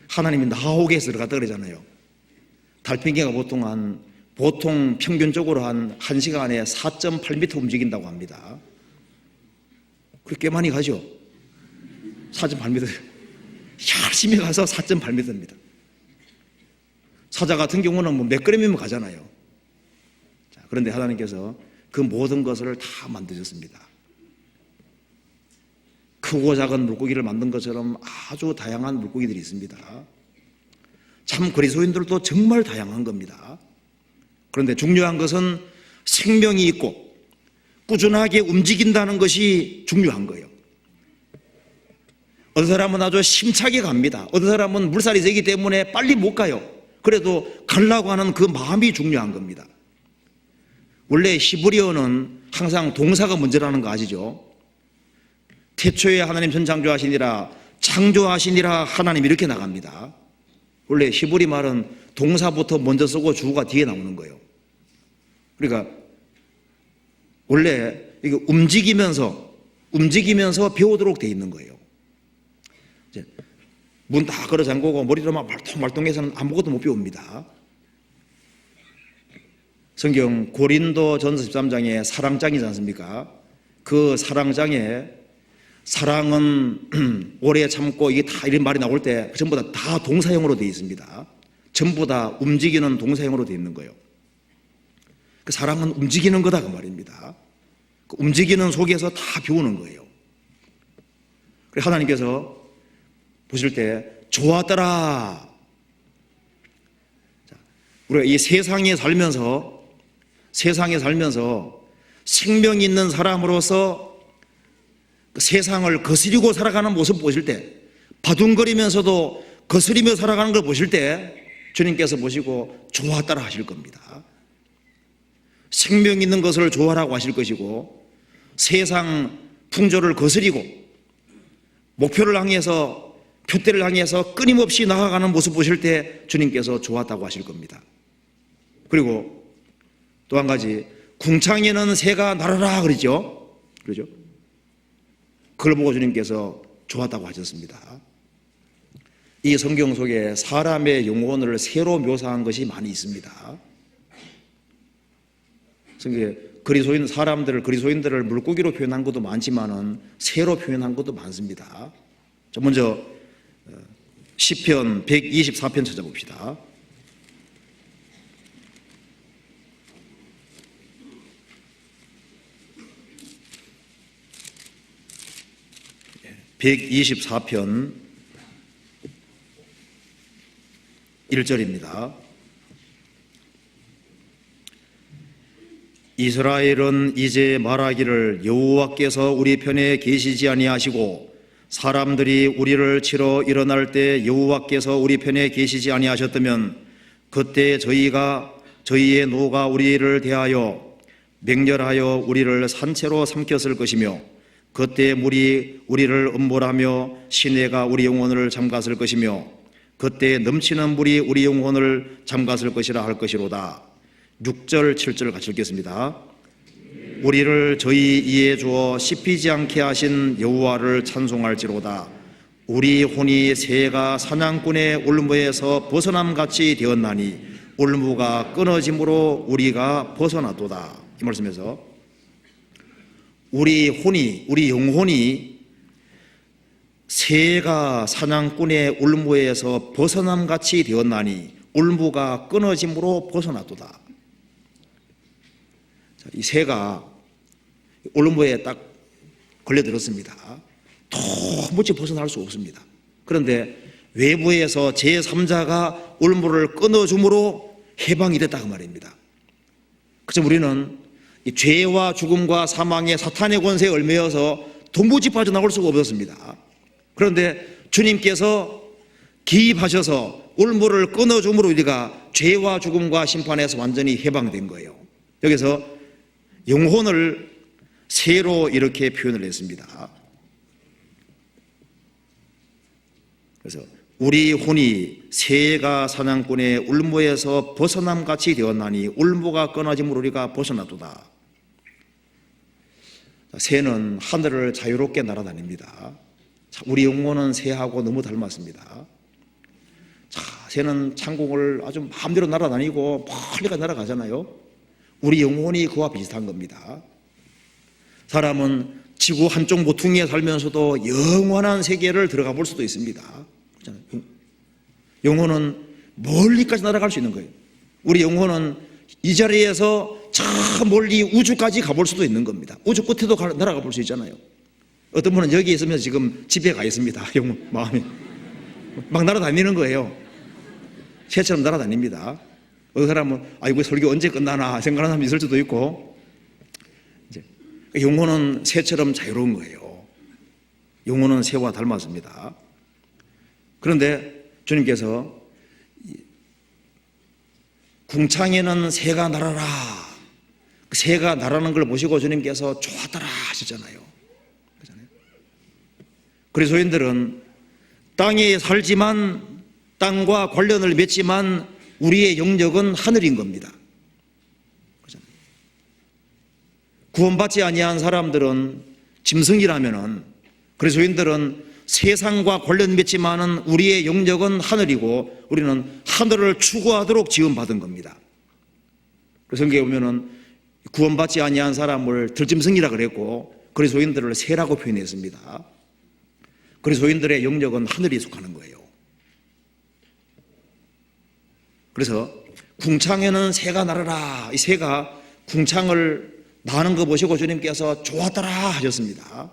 하나님이 나오게 해서 들어갔다 그러잖아요. 달팽이가 보통 평균적으로 한 1시간에 4.8m 움직인다고 합니다. 그렇게 많이 가죠. 4.8m. 열심히 가서 4.8m입니다. 사자 같은 경우는 뭐 몇 걸음이면 가잖아요. 자, 그런데 하나님께서 그 모든 것을 다 만드셨습니다. 크고 작은 물고기를 만든 것처럼 아주 다양한 물고기들이 있습니다. 참 그리스도인들도 정말 다양한 겁니다. 그런데 중요한 것은 생명이 있고 꾸준하게 움직인다는 것이 중요한 거예요. 어떤 사람은 아주 심차게 갑니다. 어떤 사람은 물살이 세기 때문에 빨리 못 가요. 그래도 가려고 하는 그 마음이 중요한 겁니다. 원래 히브리어는 항상 동사가 먼저라는 거 아시죠? 태초에 하나님 전창조하시니라 창조하시니라 하나님 이렇게 나갑니다. 원래 히브리 말은 동사부터 먼저 쓰고 주어가 뒤에 나오는 거예요. 그러니까 원래 이거 움직이면서 배우도록 돼 있는 거예요. 문 다 걸어 잠그고 머리로 막 말똥말똥해서는 아무것도 못 배웁니다. 성경 고린도 전서 13장에 사랑장이지 않습니까? 그 사랑장에 사랑은 오래 참고 이게 다 이런 말이 나올 때 전부 다 동사형으로 되어 있습니다. 전부 다 움직이는 동사형으로 되어 있는 거예요. 그 사랑은 움직이는 거다 그 말입니다. 그 움직이는 속에서 다 배우는 거예요. 그래서 하나님께서 보실 때 좋았더라. 우리가 이 세상에 살면서 생명 있는 사람으로서 세상을 거스리고 살아가는 모습 보실 때, 바둥거리면서도 거스리며 살아가는 걸 보실 때 주님께서 보시고 좋았더라 하실 겁니다. 생명 있는 것을 좋아라고 하실 것이고, 세상 풍조를 거스리고 목표를 향해서 표대를 향해서 끊임없이 나아가는 모습 보실 때 주님께서 좋았다고 하실 겁니다. 그리고 또 한 가지, 궁창에는 새가 날아라 그러죠. 그러죠? 그걸 보고 주님께서 좋았다고 하셨습니다. 이 성경 속에 사람의 영혼을 새로 묘사한 것이 많이 있습니다. 성경에 그리스도인들을 물고기로 표현한 것도 많지만은 새로 표현한 것도 많습니다. 자, 먼저 시편 124편 찾아봅시다. (124편) 1절입니다. 이스라엘은 이제 말하기를 여호와께서 우리 편에 계시지 아니하시고 사람들이 우리를 치러 일어날 때 여호와께서 우리 편에 계시지 아니하셨다면 그때 저희의 노가 우리를 대하여 맹렬하여 우리를 산채로 삼켰을 것이며 그때 물이 우리를 음몰하며 시내가 우리 영혼을 잠갔을 것이며 그때 넘치는 물이 우리 영혼을 잠갔을 것이라 할 것이로다. 6절 7절 같이 읽겠습니다. 우리를 저희 이에 주어 씹히지 않게 하신 여호와를 찬송할지로다. 우리 혼이 새가 사냥꾼의 울무에서 벗어남같이 되었나니 울무가 끊어짐으로 우리가 벗어나도다. 이 말씀에서 우리 영혼이 새가 사냥꾼의 울무에서 벗어남같이 되었나니 울무가 끊어짐으로 벗어나도다. 이 새가 울무에 딱 걸려들었습니다. 도무지 벗어날 수 없습니다. 그런데 외부에서 제3자가 울무를 끊어줌으로 해방이 됐다 그 말입니다. 그래서 우리는 이 죄와 죽음과 사망의 사탄의 권세에 얽매여서 도무지 빠져나올 수가 없었습니다. 그런데 주님께서 기입하셔서 울무를 끊어줌으로 우리가 죄와 죽음과 심판에서 완전히 해방된 거예요. 여기서 영혼을 새로 이렇게 표현을 했습니다. 그래서 우리 혼이 새가 사냥꾼의 울무에서 벗어남같이 되었나니 울무가 끊어짐으로 우리가 벗어나도다. 새는 하늘을 자유롭게 날아다닙니다. 우리 영혼은 새하고 너무 닮았습니다. 새는 창공을 아주 마음대로 날아다니고 멀리가 날아가잖아요. 우리 영혼이 그와 비슷한 겁니다. 사람은 지구 한쪽 모퉁이에 살면서도 영원한 세계를 들어가 볼 수도 있습니다. 영혼은 멀리까지 날아갈 수 있는 거예요. 우리 영혼은 이 자리에서 저 멀리 우주까지 가볼 수도 있는 겁니다. 우주 끝에도 날아가 볼 수 있잖아요. 어떤 분은 여기 있으면 지금 집에 가 있습니다. 영혼, 마음이 막 날아다니는 거예요. 새처럼 날아다닙니다. 어떤 사람은 이거 설교 언제 끝나나 생각하는 사람이 있을 수도 있고, 이제 영혼은 새처럼 자유로운 거예요. 영혼은 새와 닮았습니다. 그런데 주님께서 궁창에는 새가 날아라, 새가 날아는 걸 보시고 주님께서 좋았더라 하시잖아요. 그리스도인들은 땅에 살지만 땅과 관련을 맺지만 우리의 영역은 하늘인 겁니다. 구원받지 아니한 사람들은 짐승이라면은, 그리스도인들은 세상과 관련 맺지만은 우리의 영역은 하늘이고 우리는 하늘을 추구하도록 지음받은 겁니다. 성경에 보면은 구원받지 아니한 사람을 들짐승이라 그랬고 그리스도인들을 새라고 표현했습니다. 그리스도인들의 영역은 하늘에 속하는 거예요. 그래서 궁창에는 새가 날아라. 이 새가 궁창을 나는 거 보시고 주님께서 좋았더라 하셨습니다.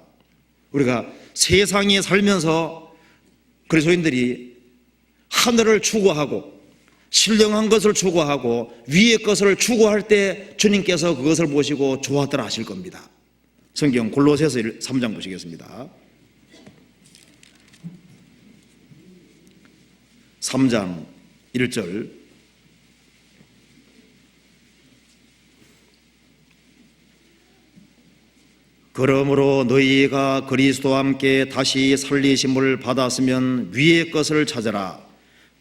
우리가 세상에 살면서 그리스도인들이 하늘을 추구하고 신령한 것을 추구하고 위의 것을 추구할 때 주님께서 그것을 보시고 좋았더라 하실 겁니다. 성경 골로새서 3장 보시겠습니다. 3장 1절 그러므로 너희가 그리스도와 함께 다시 살리심을 받았으면 위의 것을 찾아라.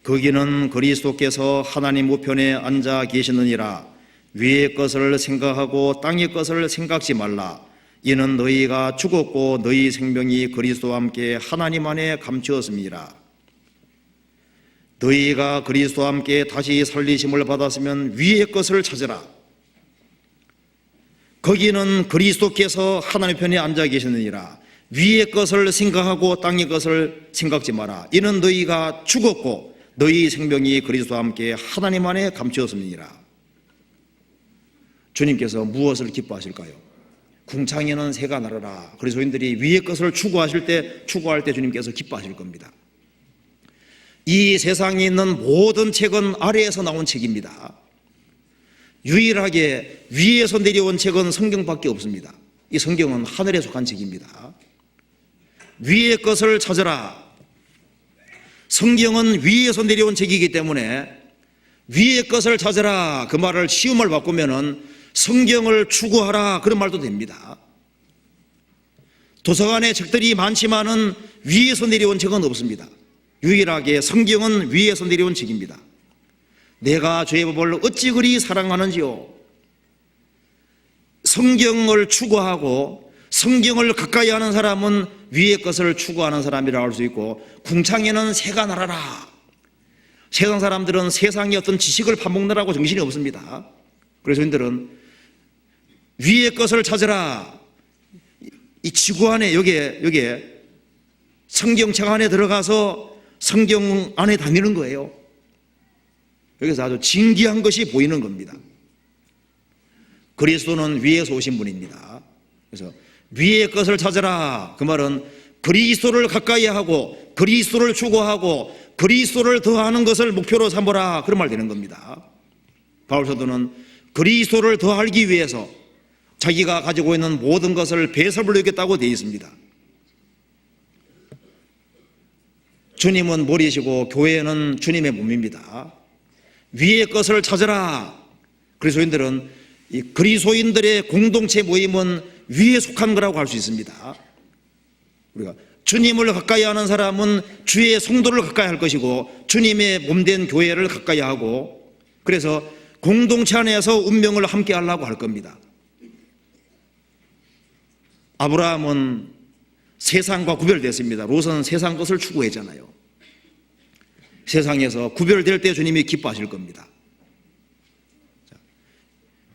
거기는 그리스도께서 하나님 우편에 앉아 계시느니라. 위의 것을 생각하고 땅의 것을 생각지 말라. 이는 너희가 죽었고 너희 생명이 그리스도와 함께 하나님 안에 감추었음이라. 너희가 그리스도와 함께 다시 살리심을 받았으면 위의 것을 찾으라. 거기는 그리스도께서 하나님 편에 앉아 계시느니라. 위의 것을 생각하고 땅의 것을 생각지 마라. 이는 너희가 죽었고 너희 생명이 그리스도와 함께 하나님 안에 감추었음이니라. 주님께서 무엇을 기뻐하실까요? 궁창에는 새가 날아라. 그리스도인들이 위의 것을 추구할 때 주님께서 기뻐하실 겁니다. 이 세상에 있는 모든 책은 아래에서 나온 책입니다. 유일하게 위에서 내려온 책은 성경밖에 없습니다. 이 성경은 하늘에 속한 책입니다. 위의 것을 찾으라. 성경은 위에서 내려온 책이기 때문에 위의 것을 찾으라, 그 말을 시험을 바꾸면은 성경을 추구하라, 그런 말도 됩니다. 도서관에 책들이 많지만은 위에서 내려온 책은 없습니다. 유일하게 성경은 위에서 내려온 책입니다. 내가 주의 법을 어찌 그리 사랑하는지요. 성경을 추구하고 성경을 가까이 하는 사람은 위의 것을 추구하는 사람이라고 할 수 있고, 궁창에는 새가 날아라. 세상 사람들은 세상의 어떤 지식을 파먹느라고 정신이 없습니다. 그래서 저희들은 위의 것을 찾으라. 이 지구 안에 여기에 성경책 안에 들어가서 성경 안에 다니는 거예요. 여기서 아주 진귀한 것이 보이는 겁니다. 그리스도는 위에서 오신 분입니다. 그래서 위의 것을 찾으라, 그 말은 그리스도를 가까이 하고 그리스도를 추구하고 그리스도를 더하는 것을 목표로 삼으라, 그런 말 되는 겁니다. 바울 사도는 그리스도를 더 알기 위해서 자기가 가지고 있는 모든 것을 배설물로 여겼다고 되어 있습니다. 주님은 머리시고 교회는 주님의 몸입니다. 위의 것을 찾으라. 그리스도인들은 이 그리스도인들의 공동체 모임은 위에 속한 거라고 할 수 있습니다. 우리가 주님을 가까이 하는 사람은 주의 성도를 가까이 할 것이고 주님의 몸된 교회를 가까이 하고, 그래서 공동체 안에서 운명을 함께 하려고 할 겁니다. 아브라함은 세상과 구별됐습니다. 롯은 세상 것을 추구했잖아요. 세상에서 구별될 때 주님이 기뻐하실 겁니다.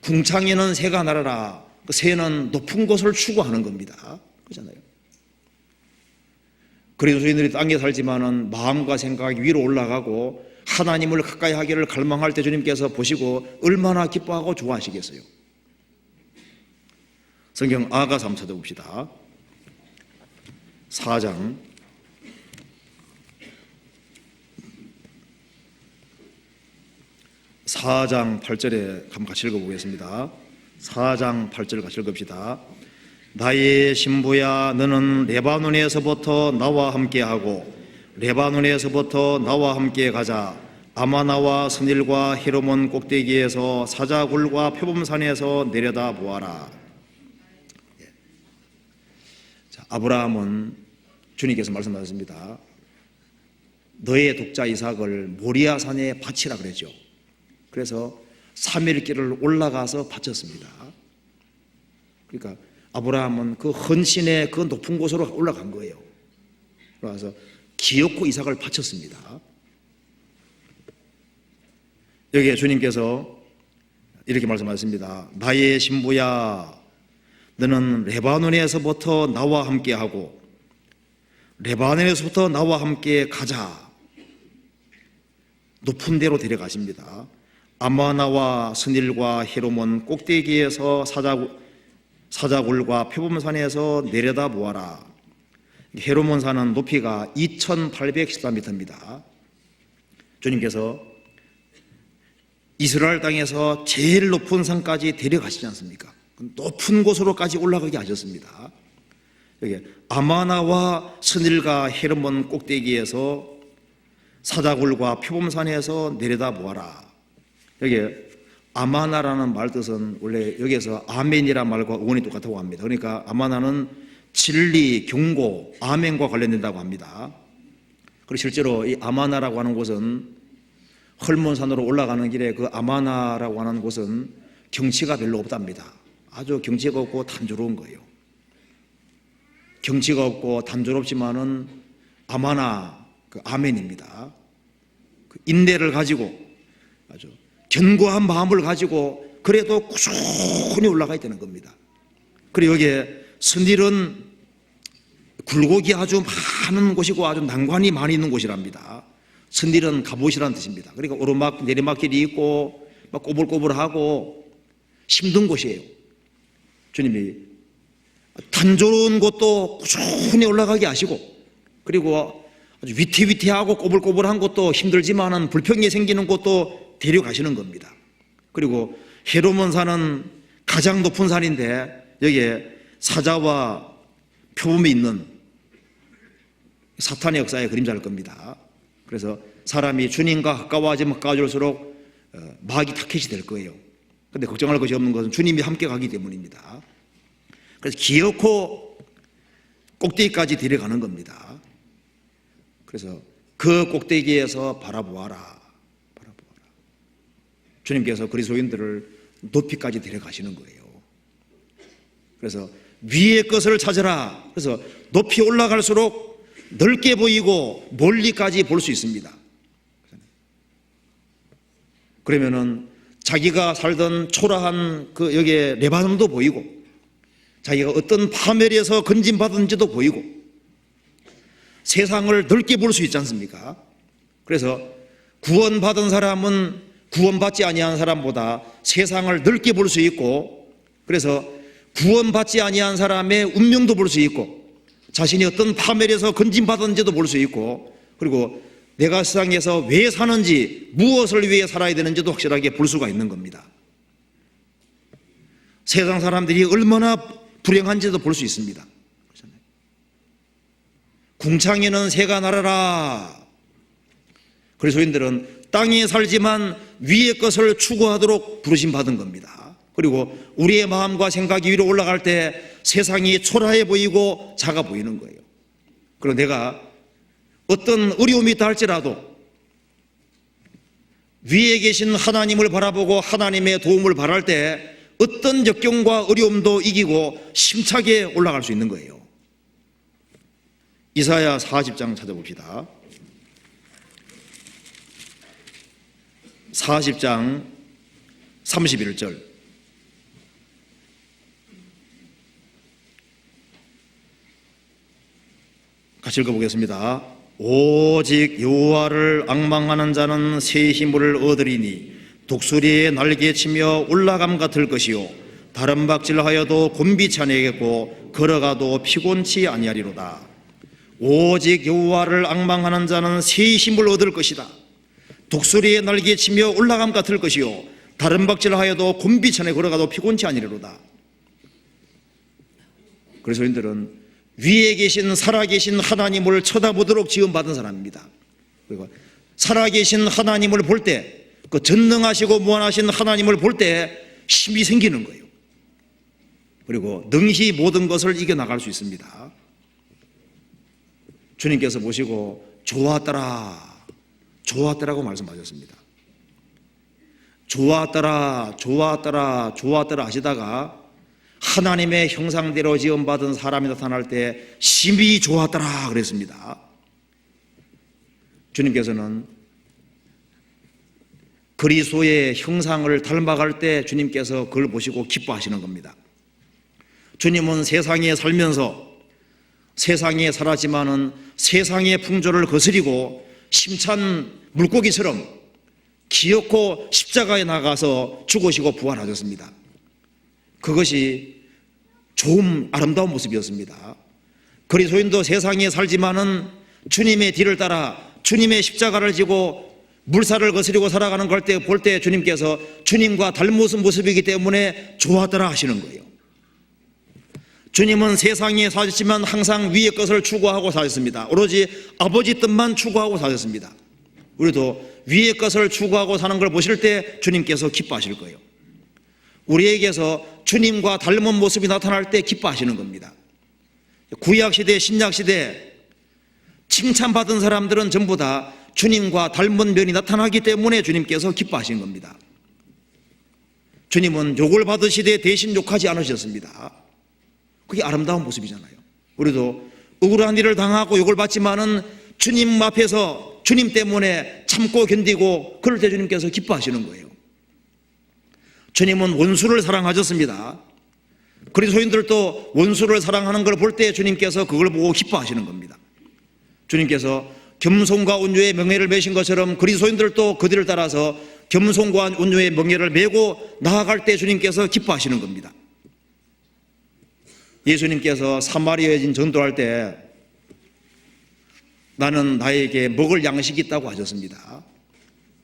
궁창에는 새가 날아라. 그 새는 높은 곳을 추구하는 겁니다. 그렇잖아요. 그리스도인들이 땅에 살지만은 마음과 생각이 위로 올라가고 하나님을 가까이 하기를 갈망할 때 주님께서 보시고 얼마나 기뻐하고 좋아하시겠어요. 성경 아가서 한번 찾아봅시다. 4장 8절에 한번 같이 읽어보겠습니다. 4장 8절 같이 읽읍시다. 나의 신부야, 너는 레바논에서부터 나와 함께하고 레바논에서부터 나와 함께 가자. 아마나와 스닐과 헤르몬 꼭대기에서 사자굴과 표범산에서 내려다 보아라. 자, 아브라함은 주님께서 말씀하셨습니다. 너의 독자 이삭을 모리아산에 바치라 그랬죠. 그래서 3일 길을 올라가서 바쳤습니다. 그러니까 아브라함은 그 헌신의 그 높은 곳으로 올라간 거예요. 그래서 기어코 이삭을 바쳤습니다. 여기에 주님께서 이렇게 말씀하셨습니다. 나의 신부야, 너는 레바논에서부터 나와 함께하고 레바논에서부터 나와 함께 가자. 높은 데로 데려가십니다. 아마나와 스닐과 헤르몬 꼭대기에서 사자굴과 표범산에서 내려다 보아라. 헤르몬 산은 높이가 2814m입니다. 주님께서 이스라엘 땅에서 제일 높은 산까지 데려가시지 않습니까? 높은 곳으로까지 올라가게 하셨습니다. 여기 아마나와 스닐과 헤르몬 꼭대기에서 사자굴과 표범산에서 내려다 보아라. 여기 아마나라는 말 뜻은 원래 여기에서 아멘이라는 말과 어원이 똑같다고 합니다. 그러니까 아마나는 진리, 경고, 아멘과 관련된다고 합니다. 그리고 실제로 이 아마나라고 하는 곳은 헐몬산으로 올라가는 길에 그 아마나라고 하는 곳은 경치가 별로 없답니다. 아주 경치가 없고 단조로운 거예요. 경치가 없고 단조롭지만은 아마나, 그 아멘입니다. 그 인내를 가지고 아주 견고한 마음을 가지고 그래도 꾸준히 올라가야 되는 겁니다. 그리고 여기에 스닐은 굴곡이 아주 많은 곳이고 아주 난관이 많이 있는 곳이랍니다. 스닐은 갑옷이라는 뜻입니다. 그러니까 오르막 내리막길이 있고 막 꼬불꼬불하고 힘든 곳이에요. 주님이 단조로운 곳도 꾸준히 올라가게 하시고, 그리고 아주 위태위태하고 꼬불꼬불한 곳도 힘들지만은 불평이 생기는 곳도 데려가시는 겁니다. 그리고 헤르몬산은 가장 높은 산인데 여기에 사자와 표범이 있는 사탄의 역사의 그림자일 겁니다. 그래서 사람이 주님과 가까워지면 가까워질수록 마귀 타켓이 될 거예요. 그런데 걱정할 것이 없는 것은 주님이 함께 가기 때문입니다. 그래서 기어코 꼭대기까지 데려가는 겁니다. 그래서 그 꼭대기에서 바라보아라. 주님께서 그리스도인들을 높이까지 데려가시는 거예요. 그래서 위의 것을 찾으라. 그래서 높이 올라갈수록 넓게 보이고 멀리까지 볼 수 있습니다. 그러면은 자기가 살던 초라한 그 여기에 레바논도 보이고 자기가 어떤 파멸에서 건진받은지도 보이고 세상을 넓게 볼 수 있지 않습니까? 그래서 구원받은 사람은 구원받지 아니한 사람보다 세상을 넓게 볼 수 있고, 그래서 구원받지 아니한 사람의 운명도 볼 수 있고 자신이 어떤 파멸에서 건진받은지도 볼 수 있고, 그리고 내가 세상에서 왜 사는지 무엇을 위해 살아야 되는지도 확실하게 볼 수가 있는 겁니다. 세상 사람들이 얼마나 불행한지도 볼 수 있습니다. 궁창에는 새가 날아라. 그리스도인들은 땅에 살지만 위의 것을 추구하도록 부르심받은 겁니다. 그리고 우리의 마음과 생각이 위로 올라갈 때 세상이 초라해 보이고 작아 보이는 거예요. 그리고 내가 어떤 어려움이 있다 할지라도 위에 계신 하나님을 바라보고 하나님의 도움을 바랄 때 어떤 역경과 어려움도 이기고 힘차게 올라갈 수 있는 거예요. 이사야 40장 찾아봅시다. 40장 31절. 같이 읽어보겠습니다. 오직 여호와를 앙망하는 자는 새 힘을 얻으리니 독수리의 날개치며 올라감 같을 것이요 다른 박질하여도 곤비치 아니하겠고 걸어가도 피곤치 아니하리로다. 오직 여호와를 앙망하는 자는 새 힘을 얻을 것이다. 독수리의 날개치며 올라감 같을 것이요 다른 박질하여도 곤비치 아니하게 걸어가도 피곤치 아니하리로다. 그리스도인들은 위에 계신 살아계신 하나님을 쳐다보도록 지음받은 사람입니다. 그리고 살아계신 하나님을 볼 때, 그 전능하시고 무한하신 하나님을 볼 때 힘이 생기는 거예요. 그리고 능히 모든 것을 이겨나갈 수 있습니다. 주님께서 보시고 좋았더라, 좋았더라고 말씀하셨습니다. 좋았더라, 좋았더라, 좋았더라 하시다가 하나님의 형상대로 지음받은 사람이 나타날 때 심히 좋았더라 그랬습니다. 주님께서는 그리스도의 형상을 닮아갈 때 주님께서 그걸 보시고 기뻐하시는 겁니다. 주님은 세상에 살면서 세상에 살았지만은 세상의 풍조를 거스리고 심찬 물고기처럼 기어코 십자가에 나가서 죽으시고 부활하셨습니다. 그것이 좋은 아름다운 모습이었습니다. 그리스도인도 세상에 살지만은 주님의 뒤를 따라 주님의 십자가를 지고 물살을 거스리고 살아가는 걸 때 볼 때 주님께서 주님과 닮은 모습이기 때문에 좋아하더라 하시는 거예요. 주님은 세상에 사셨지만 항상 위의 것을 추구하고 사셨습니다. 오로지 아버지 뜻만 추구하고 사셨습니다. 우리도 위의 것을 추구하고 사는 걸 보실 때 주님께서 기뻐하실 거예요. 우리에게서 주님과 닮은 모습이 나타날 때 기뻐하시는 겁니다. 구약시대 신약시대 칭찬받은 사람들은 전부 다 주님과 닮은 면이 나타나기 때문에 주님께서 기뻐하신 겁니다. 주님은 욕을 받으시되 대신 욕하지 않으셨습니다. 그게 아름다운 모습이잖아요. 우리도 억울한 일을 당하고 욕을 받지만은 주님 앞에서 주님 때문에 참고 견디고 그럴 때 주님께서 기뻐하시는 거예요. 주님은 원수를 사랑하셨습니다. 그리스도인들도 원수를 사랑하는 걸 볼 때 주님께서 그걸 보고 기뻐하시는 겁니다. 주님께서 겸손과 온유의 명예를 매신 것처럼 그리스도인들도 그들을 따라서 겸손과 온유의 명예를 메고 나아갈 때 주님께서 기뻐하시는 겁니다. 예수님께서 사마리아 여인 전도할 때 나는 나에게 먹을 양식이 있다고 하셨습니다.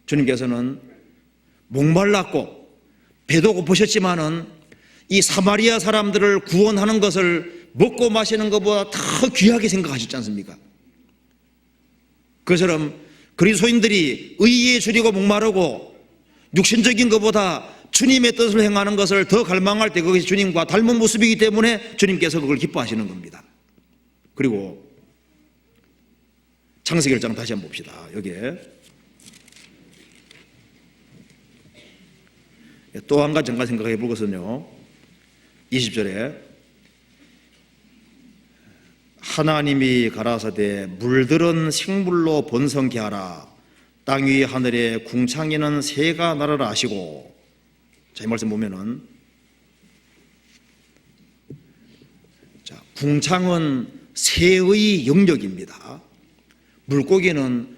주님께서는 목말랐고 배도 고프셨지만은 이 사마리아 사람들을 구원하는 것을 먹고 마시는 것보다 더 귀하게 생각하셨지 않습니까? 그처럼 그리스도인들이 의에 줄이고 목마르고 육신적인 것보다 주님의 뜻을 행하는 것을 더 갈망할 때 그것이 주님과 닮은 모습이기 때문에 주님께서 그걸 기뻐하시는 겁니다. 그리고 창세기 1장 다시 한번 봅시다. 여기에 또 한 가지 잠깐 생각해 볼 것은요, 20절에 하나님이 가라사대 물들은 생물로 번성케 하라. 땅 위 하늘에 궁창에는 새가 날아라 하시고. 자, 이 말씀 보면은, 자, 궁창은 새의 영역입니다. 물고기는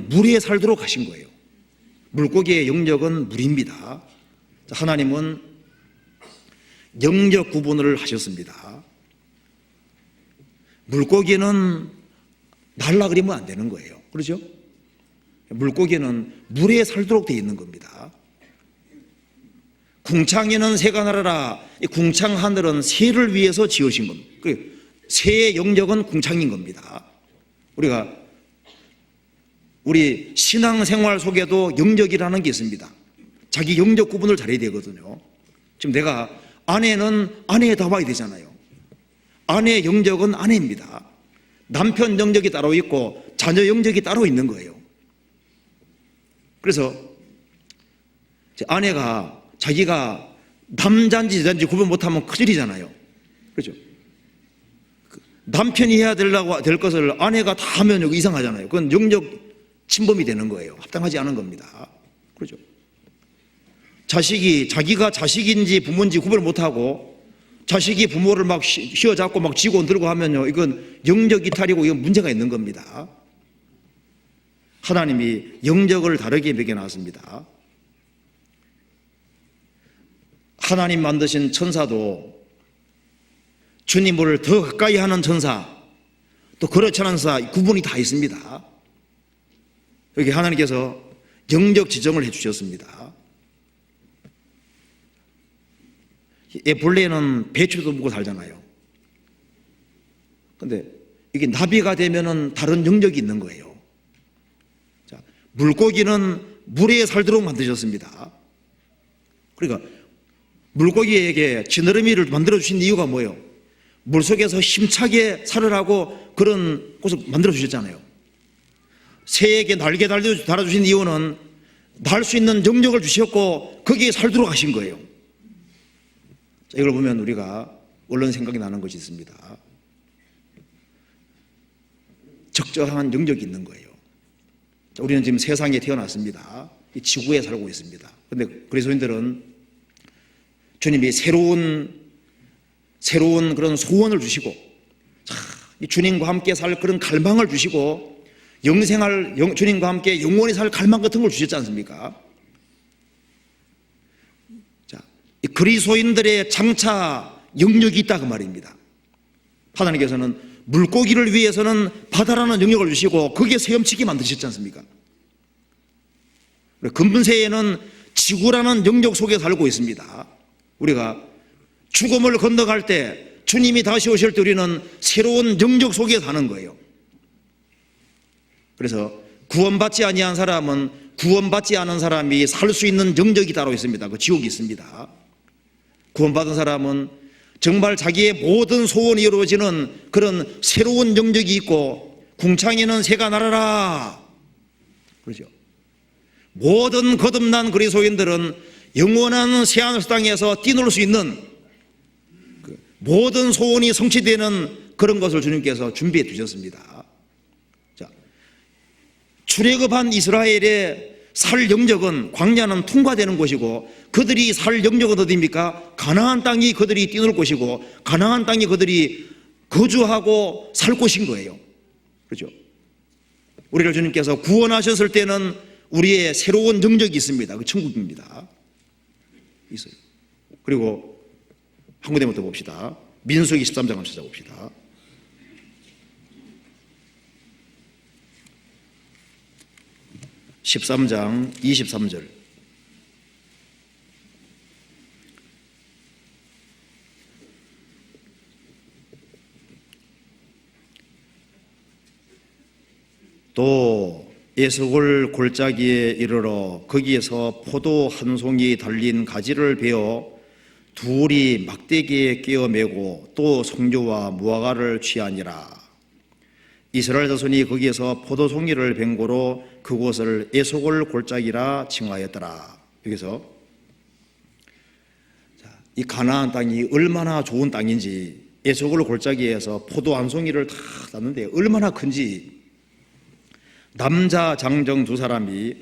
물에 살도록 하신 거예요. 물고기의 영역은 물입니다. 자, 하나님은 영역 구분을 하셨습니다. 물고기는 날라 그리면 안 되는 거예요. 그렇죠? 물고기는 물에 살도록 되어 있는 겁니다. 궁창에는 새가 날아라. 이 궁창 하늘은 새를 위해서 지으신 겁니다. 새의 영역은 궁창인 겁니다. 우리 신앙생활 속에도 영역이라는 게 있습니다. 자기 영역 구분을 잘해야 되거든요. 지금 내가 아내는 아내에 다 봐야 되잖아요. 아내의 영역은 아내입니다. 남편 영역이 따로 있고 자녀 영역이 따로 있는 거예요. 그래서 아내가 자기가 남자인지 여자인지 구분 못하면 큰일이잖아요. 그렇죠? 남편이 해야 될 것을 아내가 다 하면 이상하잖아요. 그건 영역 침범이 되는 거예요. 합당하지 않은 겁니다. 그렇죠? 자기가 자식인지 부모인지 구분을 못하고 자식이 부모를 막 휘어잡고 막 쥐고 들고 하면요, 이건 영역 이탈이고 이건 문제가 있는 겁니다. 하나님이 영역을 다르게 매겨놨습니다. 하나님 만드신 천사도 주님을 더 가까이 하는 천사, 또 그렇지 않은 천사 구분이 다 있습니다. 여기 하나님께서 영역 지정을 해주셨습니다. 애벌레는 배추도 먹고 살잖아요. 근데 이게 나비가 되면은 다른 영역이 있는 거예요. 자, 물고기는 물에 살도록 만드셨습니다. 그러니까 물고기에게 지느러미를 만들어 주신 이유가 뭐예요? 물속에서 힘차게 살으라고 그런 곳을 만들어 주셨잖아요. 새에게 날개 달아주신 이유는 날 수 있는 영역을 주셨고 거기에 살도록 하신 거예요. 자, 이걸 보면 우리가 얼른 생각이 나는 것이 있습니다. 적정한 영역이 있는 거예요. 자, 우리는 지금 세상에 태어났습니다. 이 지구에 살고 있습니다. 그런데 그리스도인들은 주님이 새로운 그런 소원을 주시고, 자, 이 주님과 함께 살 그런 갈망을 주시고, 주님과 함께 영원히 살 갈망 같은 걸 주셨지 않습니까? 자, 이 그리스도인들의 장차 영역이 있다 그 말입니다. 하나님께서는 물고기를 위해서는 바다라는 영역을 주시고 거기에 헤엄치게 만드셨지 않습니까? 금분새에는 지구라는 영역 속에 살고 있습니다. 우리가 죽음을 건너갈 때, 주님이 다시 오실 때 우리는 새로운 영역 속에 사는 거예요. 그래서 구원받지 아니한 사람은 구원받지 않은 사람이 살 수 있는 영역이 따로 있습니다. 그 지옥이 있습니다. 구원받은 사람은 정말 자기의 모든 소원이 이루어지는 그런 새로운 영역이 있고, 궁창에는 새가 날아라, 그렇죠? 모든 거듭난 그리스도인들은 영원한 새하늘 땅에서 뛰놀 수 있는 모든 소원이 성취되는 그런 것을 주님께서 준비해 주셨습니다. 자, 출애굽한 이스라엘의 살 영역은, 광야는 통과되는 곳이고, 그들이 살 영역은 어디입니까? 가나안 땅이 그들이 뛰놀 곳이고, 가나안 땅이 그들이 거주하고 살 곳인 거예요. 그렇죠? 우리를 주님께서 구원하셨을 때는 우리의 새로운 영역이 있습니다. 그 천국입니다. 있어요. 그리고 한 군데부터 봅시다. 민수기 13장 한번 찾아봅시다. 13장 23절. 또 에스골 골짜기에 이르러 거기에서 포도 한 송이 달린 가지를 베어 둘이 막대기에 끼어 매고 또 송교와 무화과를 취하니라. 이스라엘 자손이 거기에서 포도 송이를 벤 고로 그곳을 에스골 골짜기라 칭하였더라. 여기서 이 가나안 땅이 얼마나 좋은 땅인지, 에스골 골짜기에서 포도 한 송이를 다 땄는데 얼마나 큰지, 남자 장정 두 사람이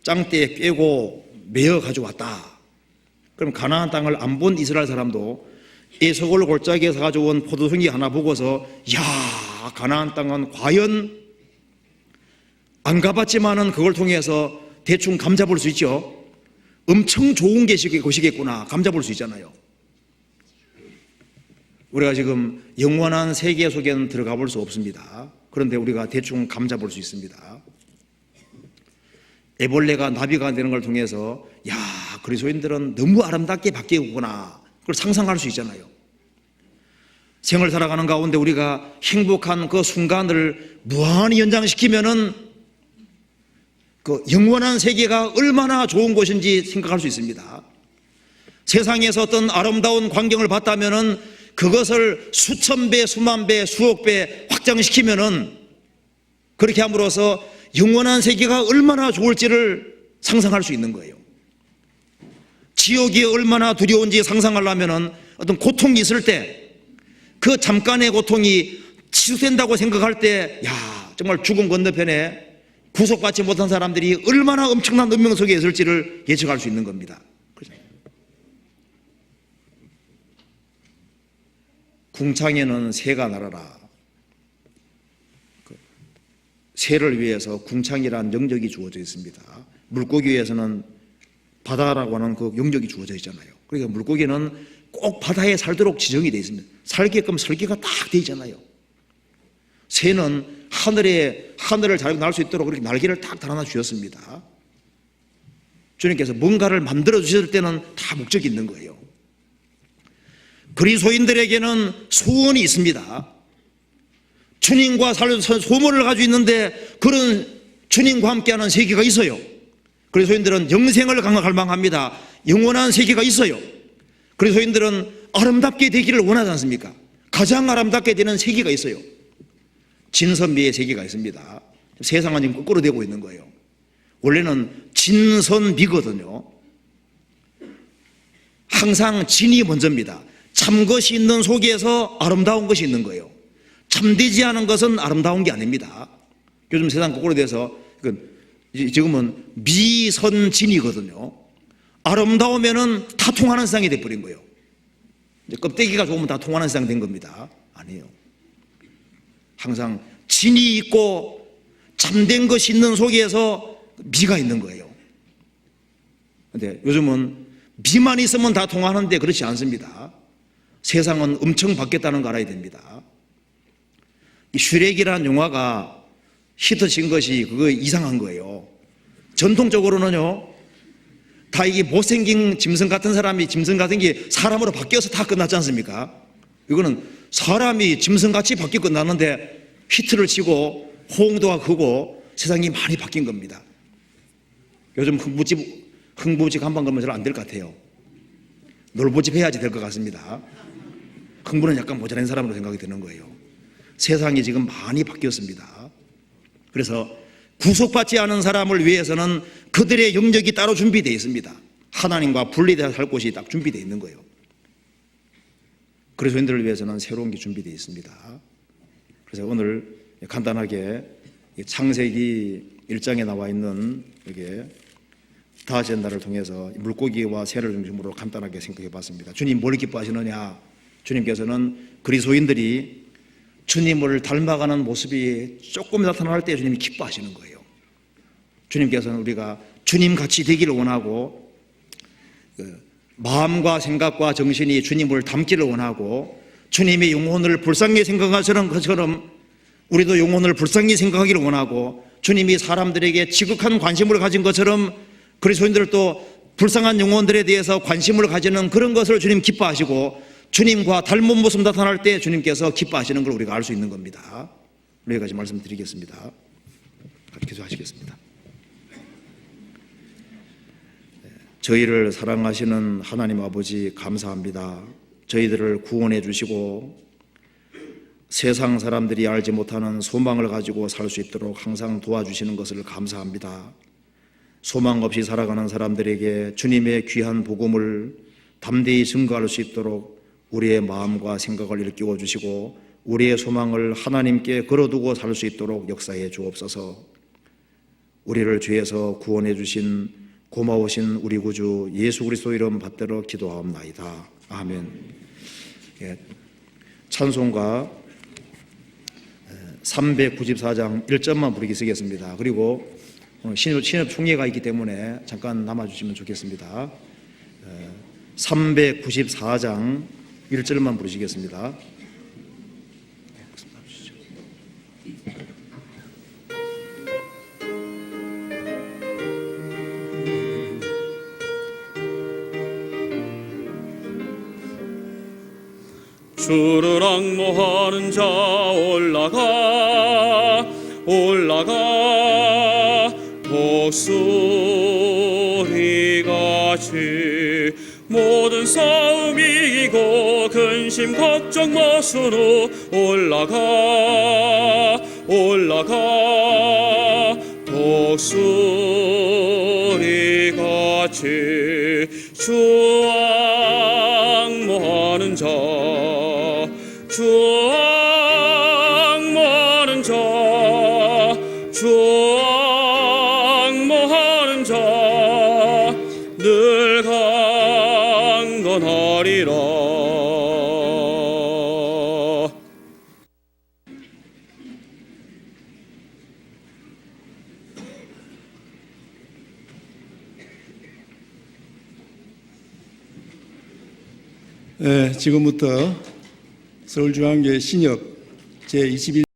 짱대에 꿰고 메어 가져왔다. 그럼 가나안 땅을 안 본 이스라엘 사람도 에스골 골짜기에서 가져온 포도송이 하나 보고서, 야, 가나안 땅은 과연 안 가봤지만은 그걸 통해서 대충 감잡을 수 있죠. 엄청 좋은 곳이겠구나, 감잡을 수 있잖아요. 우리가 지금 영원한 세계 속에는 들어가 볼 수 없습니다. 그런데 우리가 대충 감잡을 수 있습니다. 애벌레가 나비가 되는 걸 통해서, 야, 그리스도인들은 너무 아름답게 바뀌었구나, 그걸 상상할 수 있잖아요. 생을 살아가는 가운데 우리가 행복한 그 순간을 무한히 연장시키면은 그 영원한 세계가 얼마나 좋은 곳인지 생각할 수 있습니다. 세상에서 어떤 아름다운 광경을 봤다면은 그것을 수천 배, 수만 배, 수억 배 확장시키면은, 그렇게 함으로써 영원한 세계가 얼마나 좋을지를 상상할 수 있는 거예요. 지옥이 얼마나 두려운지 상상하려면은 어떤 고통이 있을 때, 그 잠깐의 고통이 치유된다고 생각할 때, 야, 정말 죽음 건너편에 구속받지 못한 사람들이 얼마나 엄청난 운명 속에 있을지를 예측할 수 있는 겁니다. 그렇죠? 궁창에는 새가 날아라. 새를 위해서 궁창이라는 영역이 주어져 있습니다. 물고기 위해서는 바다라고 하는 그 영역이 주어져 있잖아요. 그러니까 물고기는 꼭 바다에 살도록 지정이 되어 있습니다. 살게끔 설계가 딱 되어 있잖아요. 새는 하늘을 잘 날 수 있도록 그렇게 날개를 딱 달아놔 주셨습니다. 주님께서 뭔가를 만들어 주실 때는 다 목적이 있는 거예요. 그리스도인들에게는 소원이 있습니다. 주님과 소원을 가지고 있는데, 그런 주님과 함께하는 세계가 있어요. 그리스도인들은 영생을 갈망합니다. 영원한 세계가 있어요. 그리스도인들은 아름답게 되기를 원하지 않습니까? 가장 아름답게 되는 세계가 있어요. 진선미의 세계가 있습니다. 세상은 지금 거꾸로 되고 있는 거예요. 원래는 진선미거든요. 항상 진이 먼저입니다. 참것이 있는 속에서 아름다운 것이 있는 거예요. 참되지 않은 것은 아름다운 게 아닙니다. 요즘 세상 거꾸로 돼서 지금은 미선진이거든요. 아름다우면은 다 통하는 세상이 돼버린 거예요. 이제 껍데기가 좋으면 다 통하는 세상 된 겁니다. 아니에요. 항상 진이 있고 참된 것이 있는 속에서 미가 있는 거예요. 근데 요즘은 미만 있으면 다 통하는데 그렇지 않습니다. 세상은 엄청 바뀌었다는 거 알아야 됩니다. 이 슈렉이라는 영화가 히트친 것이 그거 이상한 거예요. 전통적으로는요, 다 이게 못생긴 짐승 같은 사람이 짐승 같은 게 사람으로 바뀌어서 다 끝났지 않습니까? 이거는 사람이 짐승같이 바뀌어 끝났는데 히트를 치고 호응도가 크고 세상이 많이 바뀐 겁니다. 요즘 흥부집 한번 가면 잘 안 될 것 같아요. 놀부집 해야지 될 것 같습니다. 흥부는 약간 모자란 사람으로 생각이 드는 거예요. 세상이 지금 많이 바뀌었습니다. 그래서 구속받지 않은 사람을 위해서는 그들의 영역이 따로 준비되어 있습니다. 하나님과 분리되어 살 곳이 딱 준비되어 있는 거예요. 그리스도인들을 위해서는 새로운 게 준비되어 있습니다. 그래서 오늘 간단하게 창세기 1장에 나와 있는 이게 다아젠다를 통해서 물고기와 새를 중심으로 간단하게 생각해 봤습니다. 주님 뭘 기뻐하시느냐? 주님께서는 그리스도인들이 주님을 닮아가는 모습이 조금 나타날 때 주님이 기뻐하시는 거예요. 주님께서는 우리가 주님같이 되기를 원하고, 마음과 생각과 정신이 주님을 닮기를 원하고, 주님의 영혼을 불쌍히 생각하시는 것처럼 우리도 영혼을 불쌍히 생각하기를 원하고, 주님이 사람들에게 지극한 관심을 가진 것처럼 그리스도인들도 불쌍한 영혼들에 대해서 관심을 가지는 그런 것을 주님 기뻐하시고 주님과 닮은 모습 나타날 때 주님께서 기뻐하시는 걸 우리가 알 수 있는 겁니다. 여기까지 말씀드리겠습니다. 기도하시겠습니다. 저희를 사랑하시는 하나님 아버지 감사합니다. 저희들을 구원해 주시고 세상 사람들이 알지 못하는 소망을 가지고 살 수 있도록 항상 도와주시는 것을 감사합니다. 소망 없이 살아가는 사람들에게 주님의 귀한 복음을 담대히 증거할 수 있도록 우리의 마음과 생각을 일깨워 주시고 우리의 소망을 하나님께 걸어두고 살 수 있도록 역사해 주옵소서. 우리를 죄에서 구원해 주신 고마우신 우리 구주 예수 그리스도 이름 받들어 기도하옵나이다. 아멘. 찬송가 394장 1절만 부르기 쓰겠습니다. 그리고 신협 총회가 있기 때문에 잠깐 남아주시면 좋겠습니다. 394장 1절만 부르시겠습니다. 주를 앙모하는 자 올라가 독수리같이 모든 싸움 이기고 근심 걱정 마시고 올라가 독수리같이 주 앙모하는 자 주 앙모하는 자 늘 강건하리라. 지금부터 서울중앙교회 신협 제21